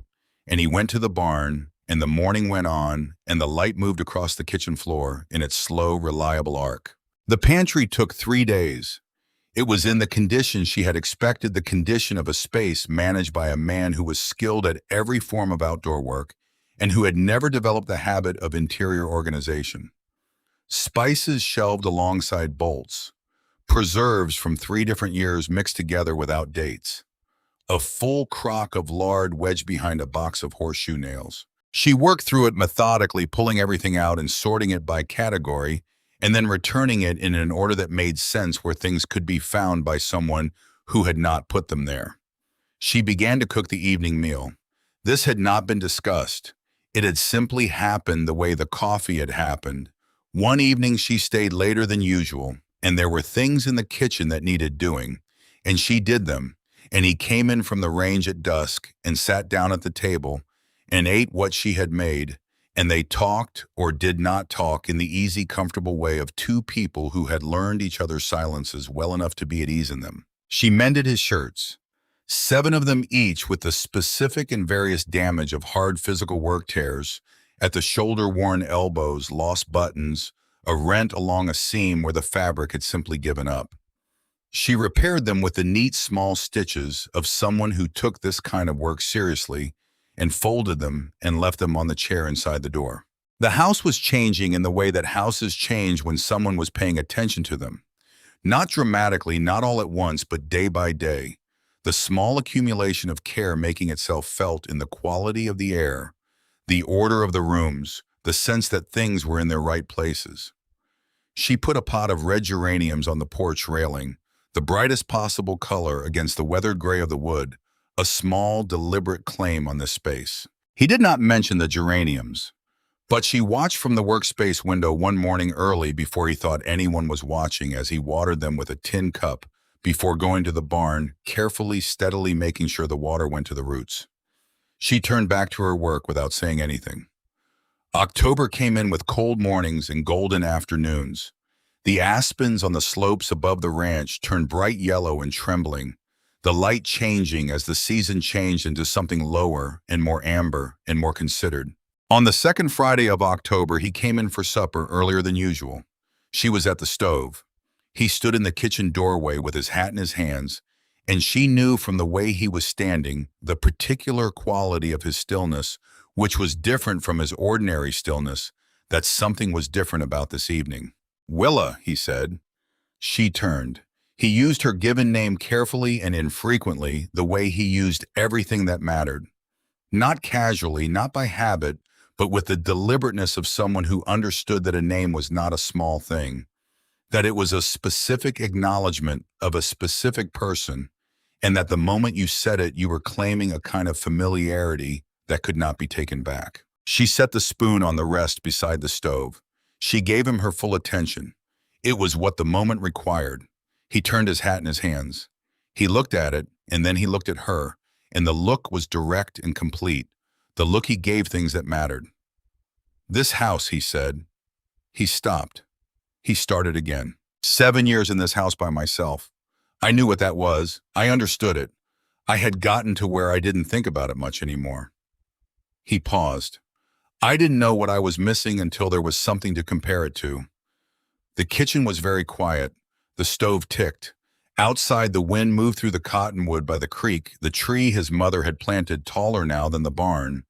and he went to the barn, and the morning went on, and the light moved across the kitchen floor in its slow, reliable arc. The pantry took 3 days. It was in the condition she had expected, the condition of a space managed by a man who was skilled at every form of outdoor work and who had never developed the habit of interior organization. Spices shelved alongside bolts, preserves from 3 different years mixed together without dates, a full crock of lard wedged behind a box of horseshoe nails. She worked through it methodically, pulling everything out and sorting it by category, and then returning it in an order that made sense where things could be found by someone who had not put them there. She began to cook the evening meal. This had not been discussed. It had simply happened the way the coffee had happened, One evening she stayed later than usual, and there were things in the kitchen that needed doing, and she did them, and he came in from the range at dusk and sat down at the table and ate what she had made, and they talked or did not talk in the easy, comfortable way of two people who had learned each other's silences well enough to be at ease in them. She mended his shirts, 7 of them each with the specific and various damage of hard physical work tears, at the shoulder-worn elbows, lost buttons, a rent along a seam where the fabric had simply given up. She repaired them with the neat small stitches of someone who took this kind of work seriously and folded them and left them on the chair inside the door. The house was changing in the way that houses change when someone was paying attention to them. Not dramatically, not all at once, but day by day. The small accumulation of care making itself felt in the quality of the air, the order of the rooms, the sense that things were in their right places. She put a pot of red geraniums on the porch railing, the brightest possible color against the weathered gray of the wood, a small, deliberate claim on this space. He did not mention the geraniums, but she watched from the workspace window one morning early before he thought anyone was watching as he watered them with a tin cup before going to the barn, carefully, steadily making sure the water went to the roots. She turned back to her work without saying anything. October came in with cold mornings and golden afternoons. The aspens on the slopes above the ranch turned bright yellow and trembling, the light changing as the season changed into something lower and more amber and more considered. On the second Friday of October, he came in for supper earlier than usual. She was at the stove. He stood in the kitchen doorway with his hat in his hands, and she knew from the way he was standing the particular quality of his stillness, which was different from his ordinary stillness, that something was different about this evening. "Willa," he said. She turned. He used her given name carefully and infrequently, the way he used everything that mattered. Not casually, not by habit, but with the deliberateness of someone who understood that a name was not a small thing, that it was a specific acknowledgement of a specific person, and that the moment you said it, you were claiming a kind of familiarity that could not be taken back. She set the spoon on the rest beside the stove. She gave him her full attention. It was what the moment required. He turned his hat in his hands. He looked at it, and then he looked at her, and the look was direct and complete, the look he gave things that mattered. "This house," he said. He stopped. He started again. 7 years in this house by myself. I knew what that was. I understood it. I had gotten to where I didn't think about it much anymore. He paused. I didn't know what I was missing until there was something to compare it to. The kitchen was very quiet. The stove ticked. Outside, the wind moved through the cottonwood by the creek, the tree his mother had planted taller now than the barn,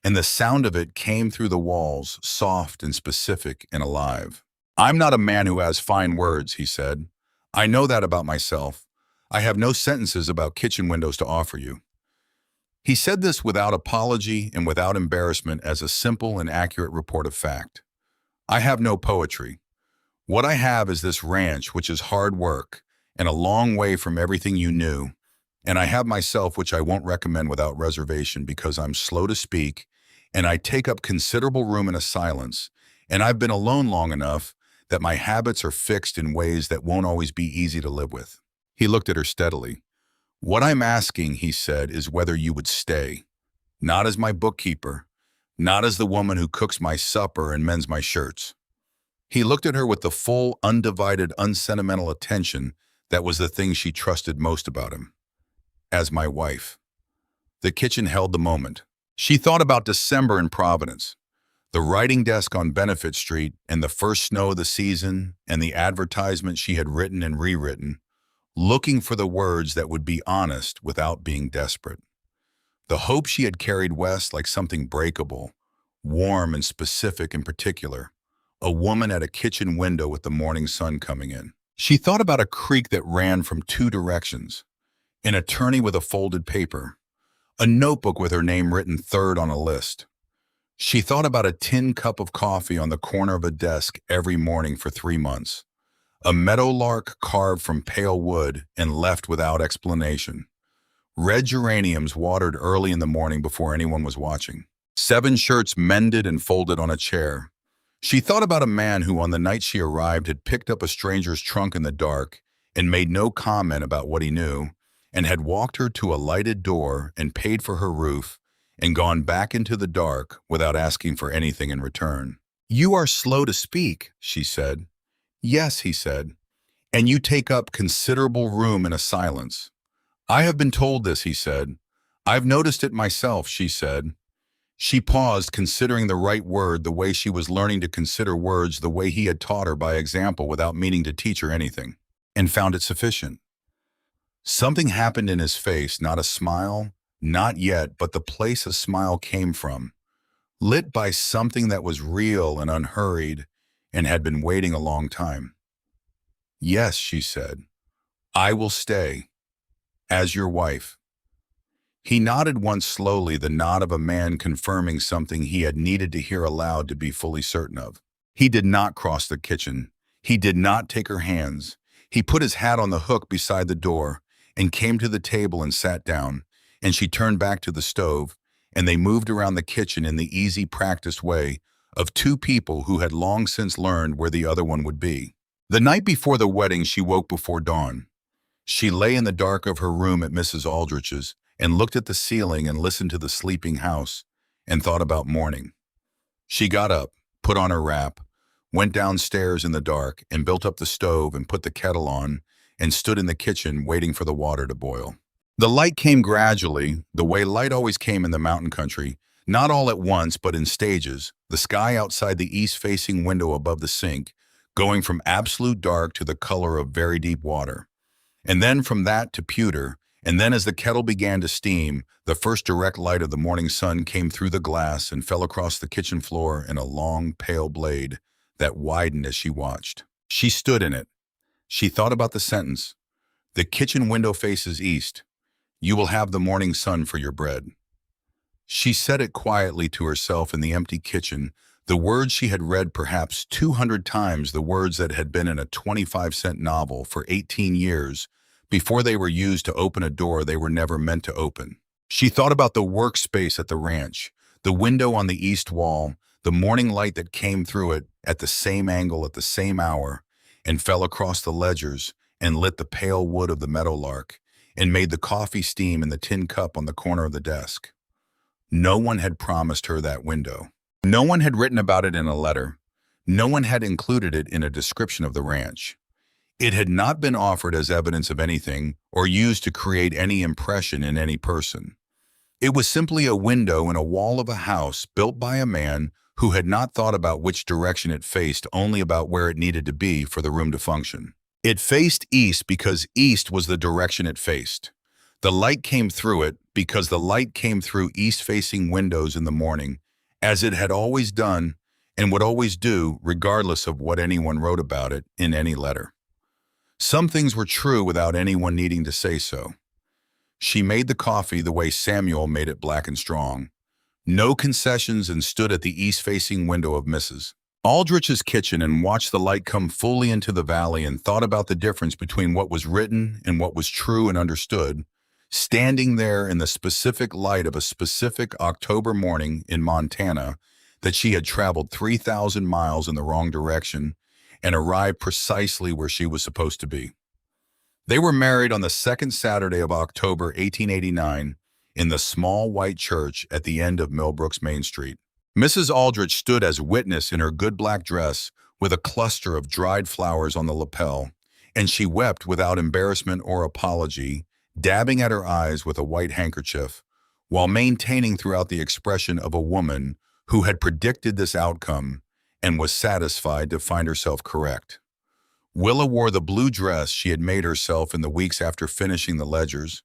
and the sound of it came through the walls, soft and specific and alive. "I'm not a man who has fine words," he said. "I know that about myself. I have no sentences about kitchen windows to offer you." He said this without apology and without embarrassment, as a simple and accurate report of fact. "I have no poetry. What I have is this ranch, which is hard work and a long way from everything you knew, and I have myself, which I won't recommend without reservation because I'm slow to speak and I take up considerable room in a silence, and I've been alone long enough that my habits are fixed in ways that won't always be easy to live with." He looked at her steadily. "What I'm asking," he said, "is whether you would stay. Not as my bookkeeper, not as the woman who cooks my supper and mends my shirts." He looked at her with the full, undivided, unsentimental attention that was the thing she trusted most about him. "As my wife." The kitchen held the moment. She thought about December in Providence, the writing desk on Benefit Street, and the first snow of the season, and the advertisement she had written and rewritten, looking for the words that would be honest without being desperate. The hope she had carried west like something breakable, warm and specific and particular, a woman at a kitchen window with the morning sun coming in. She thought about a creek that ran from 2 directions, an attorney with a folded paper, a notebook with her name written third on a list. She thought about a tin cup of coffee on the corner of a desk every morning for 3 months, a meadowlark carved from pale wood and left without explanation, red geraniums watered early in the morning before anyone was watching, 7 shirts mended and folded on a chair, She thought about a man who on the night she arrived had picked up a stranger's trunk in the dark and made no comment about what he knew, and had walked her to a lighted door and paid for her roof and gone back into the dark without asking for anything in return. "You are slow to speak," she said. "Yes," he said, "and you take up considerable room in a silence." "I have been told this," he said. "I've noticed it myself," she said. She paused, considering the right word the way she was learning to consider words the way he had taught her by example without meaning to teach her anything, and found it sufficient. Something happened in his face, not a smile, not yet, but the place a smile came from, lit by something that was real and unhurried and had been waiting a long time. "Yes," she said, "I will stay, as your wife." He nodded once slowly, the nod of a man confirming something he had needed to hear aloud to be fully certain of. He did not cross the kitchen. He did not take her hands. He put his hat on the hook beside the door and came to the table and sat down, and she turned back to the stove, and they moved around the kitchen in the easy, practiced way of two people who had long since learned where the other one would be. The night before the wedding, she woke before dawn. She lay in the dark of her room at Mrs. Aldrich's and looked at the ceiling and listened to the sleeping house and thought about morning. She got up, put on her wrap, went downstairs in the dark and built up the stove and put the kettle on and stood in the kitchen waiting for the water to boil. The light came gradually, the way light always came in the mountain country, not all at once but in stages, the sky outside the east-facing window above the sink, going from absolute dark to the color of very deep water. And then from that to pewter, and then as the kettle began to steam, the first direct light of the morning sun came through the glass and fell across the kitchen floor in a long, pale blade that widened as she watched. She stood in it. She thought about the sentence, "The kitchen window faces east. You will have the morning sun for your bread." She said it quietly to herself in the empty kitchen, the words she had read perhaps 200 times, the words that had been in a 25-cent novel for 18 years, before they were used to open a door they were never meant to open. She thought about the workspace at the ranch, the window on the east wall, the morning light that came through it at the same angle at the same hour, and fell across the ledgers and lit the pale wood of the meadowlark, and made the coffee steam in the tin cup on the corner of the desk. No one had promised her that window. No one had written about it in a letter. No one had included it in a description of the ranch. It had not been offered as evidence of anything or used to create any impression in any person. It was simply a window in a wall of a house built by a man who had not thought about which direction it faced, only about where it needed to be for the room to function. It faced east because east was the direction it faced. The light came through it because the light came through east-facing windows in the morning, as it had always done and would always do, regardless of what anyone wrote about it in any letter. Some things were true without anyone needing to say so. She made the coffee the way Samuel made it, black and strong. No concessions, and stood at the east-facing window of Mrs. Aldrich's kitchen and watched the light come fully into the valley and thought about the difference between what was written and what was true and understood, standing there in the specific light of a specific October morning in Montana that she had traveled 3,000 miles in the wrong direction and arrived precisely where she was supposed to be. They were married on the second Saturday of October 1889 in the small white church at the end of Millbrook's Main Street. Mrs. Aldrich stood as witness in her good black dress with a cluster of dried flowers on the lapel, and she wept without embarrassment or apology, dabbing at her eyes with a white handkerchief, while maintaining throughout the expression of a woman who had predicted this outcome and was satisfied to find herself correct. Willa wore the blue dress she had made herself in the weeks after finishing the ledgers.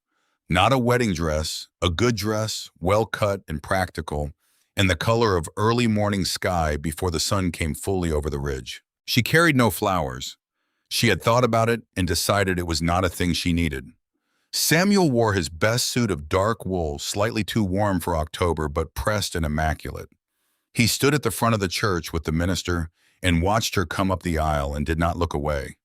Not a wedding dress, a good dress, well cut and practical, and the color of early morning sky before the sun came fully over the ridge. She carried no flowers. She had thought about it and decided it was not a thing she needed. Samuel wore his best suit of dark wool, slightly too warm for October, but pressed and immaculate. He stood at the front of the church with the minister and watched her come up the aisle and did not look away.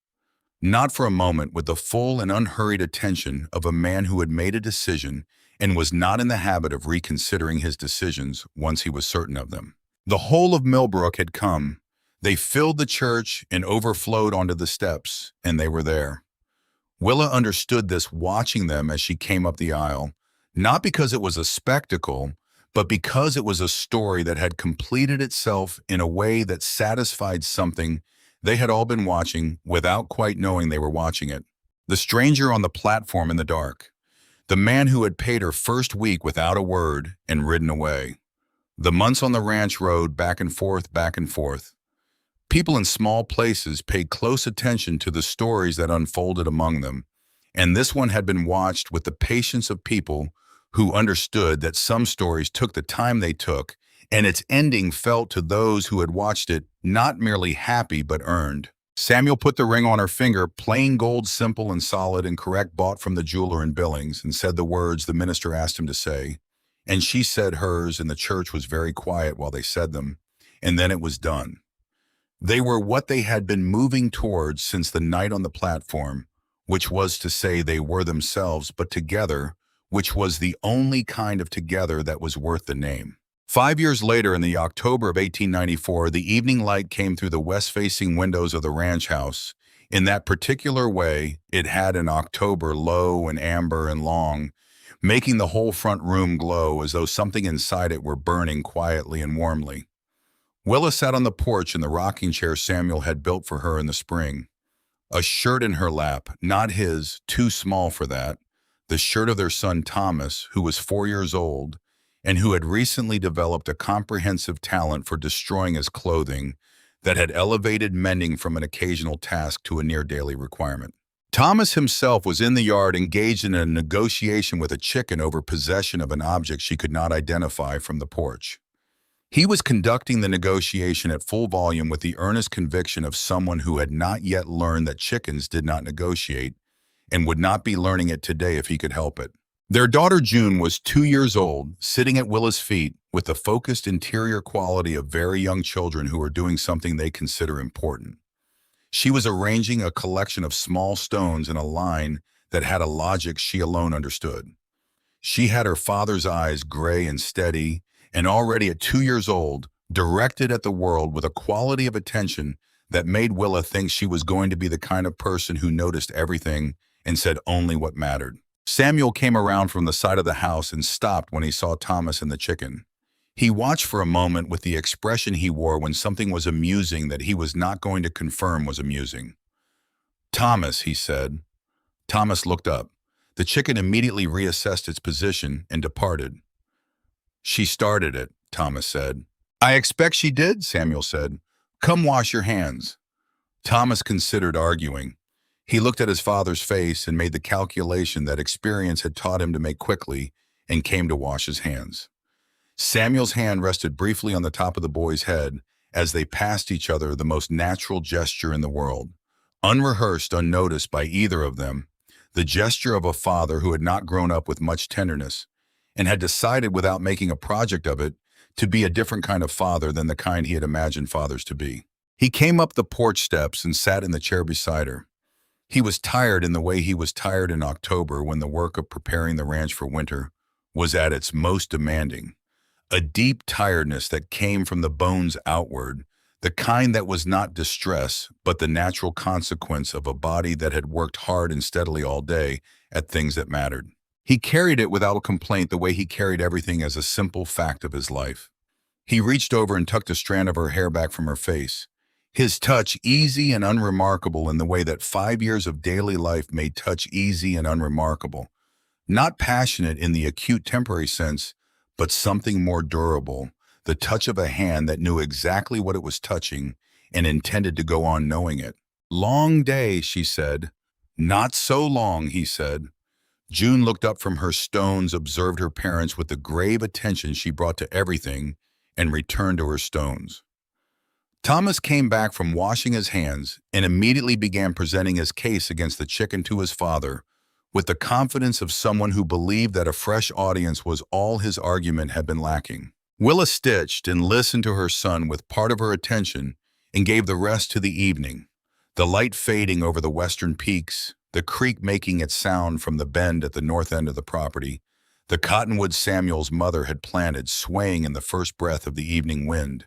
Not for a moment, with the full and unhurried attention of a man who had made a decision and was not in the habit of reconsidering his decisions once he was certain of them. The whole of Millbrook had come, They filled the church and overflowed onto the steps, and they were there. Willa understood this watching them as she came up the aisle, not because it was a spectacle, but because it was a story that had completed itself in a way that satisfied something they had all been watching without quite knowing they were watching it. The stranger on the platform in the dark. The man who had paid her first week without a word and ridden away. The months on the ranch road back and forth, back and forth. People in small places paid close attention to the stories that unfolded among them, and this one had been watched with the patience of people who understood that some stories took the time they took, and its ending felt to those who had watched it not merely happy but earned. Samuel put the ring on her finger, plain gold, simple and solid and correct, bought from the jeweler in Billings, and said the words the minister asked him to say. And she said hers, and the church was very quiet while they said them, and then it was done. They were what they had been moving towards since the night on the platform, which was to say they were themselves, but together, which was the only kind of together that was worth the name. 5 years later, in the October of 1894, the evening light came through the west-facing windows of the ranch house. In that particular way, it had an October low and amber and long, making the whole front room glow as though something inside it were burning quietly and warmly. Willa sat on the porch in the rocking chair Samuel had built for her in the spring. A shirt in her lap, not his, too small for that, the shirt of their son Thomas, who was 4 years old, and who had recently developed a comprehensive talent for destroying his clothing that had elevated mending from an occasional task to a near-daily requirement. Thomas himself was in the yard engaged in a negotiation with a chicken over possession of an object she could not identify from the porch. He was conducting the negotiation at full volume with the earnest conviction of someone who had not yet learned that chickens did not negotiate and would not be learning it today if he could help it. Their daughter June was 2 years old, sitting at Willa's feet with the focused interior quality of very young children who are doing something they consider important. She was arranging a collection of small stones in a line that had a logic she alone understood. She had her father's eyes, gray and steady, and already at 2 years old, directed at the world with a quality of attention that made Willa think she was going to be the kind of person who noticed everything and said only what mattered. Samuel came around from the side of the house and stopped when he saw Thomas and the chicken. He watched for a moment with the expression he wore when something was amusing that he was not going to confirm was amusing. "Thomas," he said. Thomas looked up. The chicken immediately reassessed its position and departed. "She started it," Thomas said. "I expect she did," Samuel said. "Come wash your hands." Thomas considered arguing. He looked at his father's face and made the calculation that experience had taught him to make quickly and came to wash his hands. Samuel's hand rested briefly on the top of the boy's head as they passed each other, the most natural gesture in the world. Unrehearsed, unnoticed by either of them, the gesture of a father who had not grown up with much tenderness and had decided without making a project of it to be a different kind of father than the kind he had imagined fathers to be. He came up the porch steps and sat in the chair beside her. He was tired in the way he was tired in October when the work of preparing the ranch for winter was at its most demanding. A deep tiredness that came from the bones outward, the kind that was not distress, but the natural consequence of a body that had worked hard and steadily all day at things that mattered. He carried it without complaint the way he carried everything as a simple fact of his life. He reached over and tucked a strand of her hair back from her face. His touch easy and unremarkable in the way that 5 years of daily life made touch easy and unremarkable. Not passionate in the acute temporary sense, but something more durable, the touch of a hand that knew exactly what it was touching and intended to go on knowing it. "Long day," she said. "Not so long," he said. June looked up from her stones, observed her parents with the grave attention she brought to everything, and returned to her stones. Thomas came back from washing his hands and immediately began presenting his case against the chicken to his father, with the confidence of someone who believed that a fresh audience was all his argument had been lacking. Willa stitched and listened to her son with part of her attention and gave the rest to the evening, the light fading over the western peaks, the creek making its sound from the bend at the north end of the property, the cottonwood Samuel's mother had planted swaying in the first breath of the evening wind.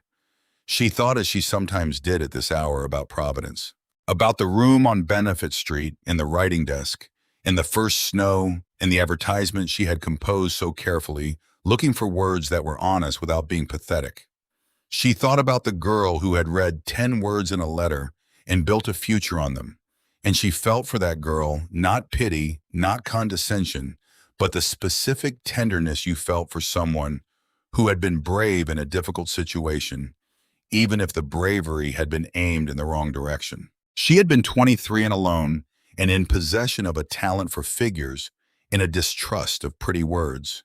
She thought, as she sometimes did at this hour, about Providence, about the room on Benefit Street and the writing desk, and the first snow and the advertisement she had composed so carefully, looking for words that were honest without being pathetic. She thought about the girl who had read 10 words in a letter and built a future on them. And she felt for that girl, not pity, not condescension, but the specific tenderness you felt for someone who had been brave in a difficult situation, even if the bravery had been aimed in the wrong direction. She had been 23 and alone, and in possession of a talent for figures and a distrust of pretty words.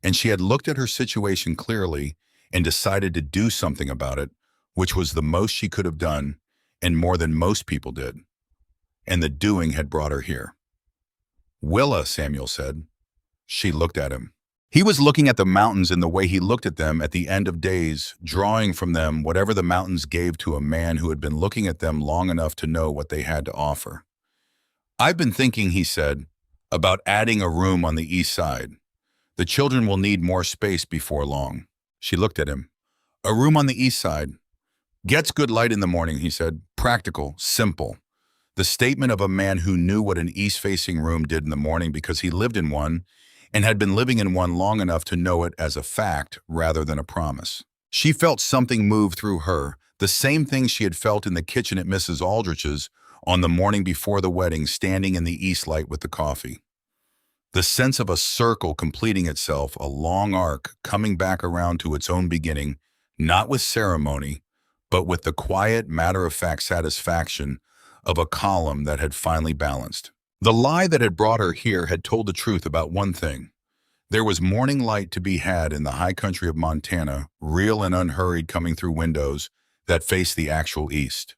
And she had looked at her situation clearly and decided to do something about it, which was the most she could have done, and more than most people did. And the doing had brought her here. "Willa," Samuel said. She looked at him. He was looking at the mountains in the way he looked at them at the end of days, drawing from them whatever the mountains gave to a man who had been looking at them long enough to know what they had to offer. "I've been thinking," he said, "about adding a room on the east side. The children will need more space before long." She looked at him. "A room on the east side. Gets good light in the morning," he said. "Practical, simple. The statement of a man who knew what an east-facing room did in the morning because he lived in one and had been living in one long enough to know it as a fact rather than a promise." She felt something move through her, the same thing she had felt in the kitchen at Mrs. Aldrich's on the morning before the wedding, standing in the east light with the coffee. The sense of a circle completing itself, a long arc coming back around to its own beginning, not with ceremony, but with the quiet, matter-of-fact satisfaction of a column that had finally balanced. The lie that had brought her here had told the truth about one thing. There was morning light to be had in the high country of Montana, real and unhurried, coming through windows that faced the actual east.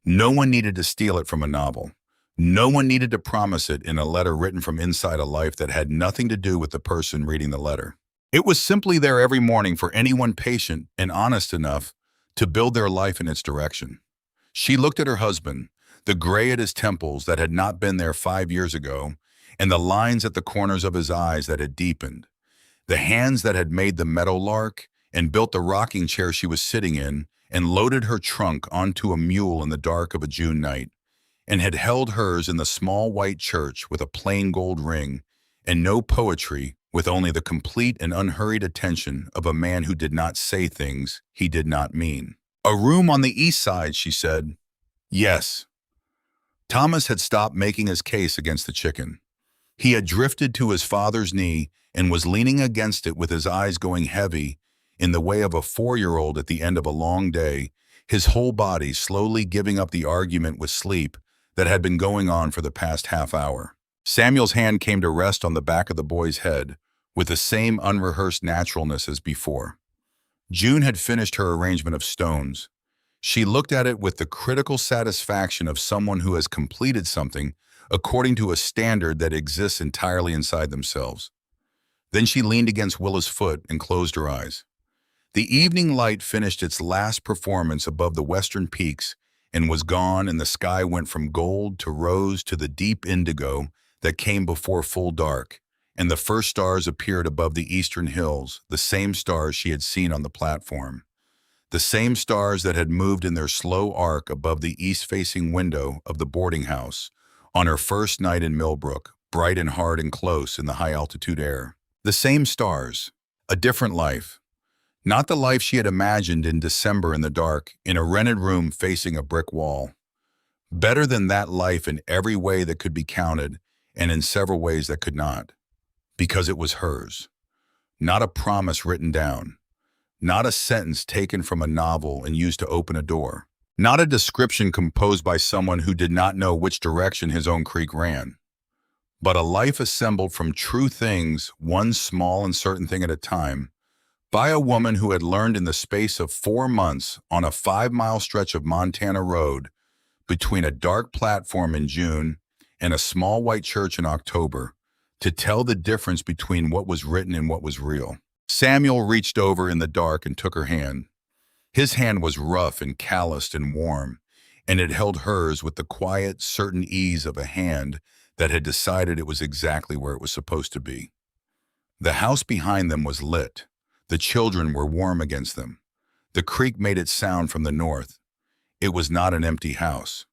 No one needed to steal it from a novel. No one needed to promise it in a letter written from inside a life that had nothing to do with the person reading the letter. It was simply there every morning for anyone patient and honest enough to build their life in its direction. She looked at her husband, the gray at his temples that had not been there 5 years ago, and the lines at the corners of his eyes that had deepened, the hands that had made the meadowlark and built the rocking chair she was sitting in and loaded her trunk onto a mule in the dark of a June night, and had held hers in the small white church with a plain gold ring and no poetry, with only the complete and unhurried attention of a man who did not say things he did not mean. "A room on the east side," she said. "Yes." Thomas had stopped making his case against the chicken. He had drifted to his father's knee and was leaning against it with his eyes going heavy in the way of a 4-year-old at the end of a long day, his whole body slowly giving up the argument with sleep that had been going on for the past half hour. Samuel's hand came to rest on the back of the boy's head with the same unrehearsed naturalness as before. June had finished her arrangement of stones. She looked at it with the critical satisfaction of someone who has completed something according to a standard that exists entirely inside themselves. Then she leaned against Willa's foot and closed her eyes. The evening light finished its last performance above the western peaks and was gone, and the sky went from gold to rose to the deep indigo that came before full dark, and the first stars appeared above the eastern hills, the same stars she had seen on the platform, the same stars that had moved in their slow arc above the east-facing window of the boarding house on her first night in Millbrook, bright and hard and close in the high-altitude air. The same stars, a different life. Not the life she had imagined in December in the dark, in a rented room facing a brick wall. Better than that life in every way that could be counted, and in several ways that could not. Because it was hers. Not a promise written down. Not a sentence taken from a novel and used to open a door. Not a description composed by someone who did not know which direction his own creek ran. But a life assembled from true things, one small and certain thing at a time, by a woman who had learned in the space of 4 months on a 5-mile stretch of Montana road between a dark platform in June and a small white church in October to tell the difference between what was written and what was real. Samuel reached over in the dark and took her hand. His hand was rough and calloused and warm, and it held hers with the quiet, certain ease of a hand that had decided it was exactly where it was supposed to be. The house behind them was lit. The children were warm against them. The creak made its sound from the north. It was not an empty house.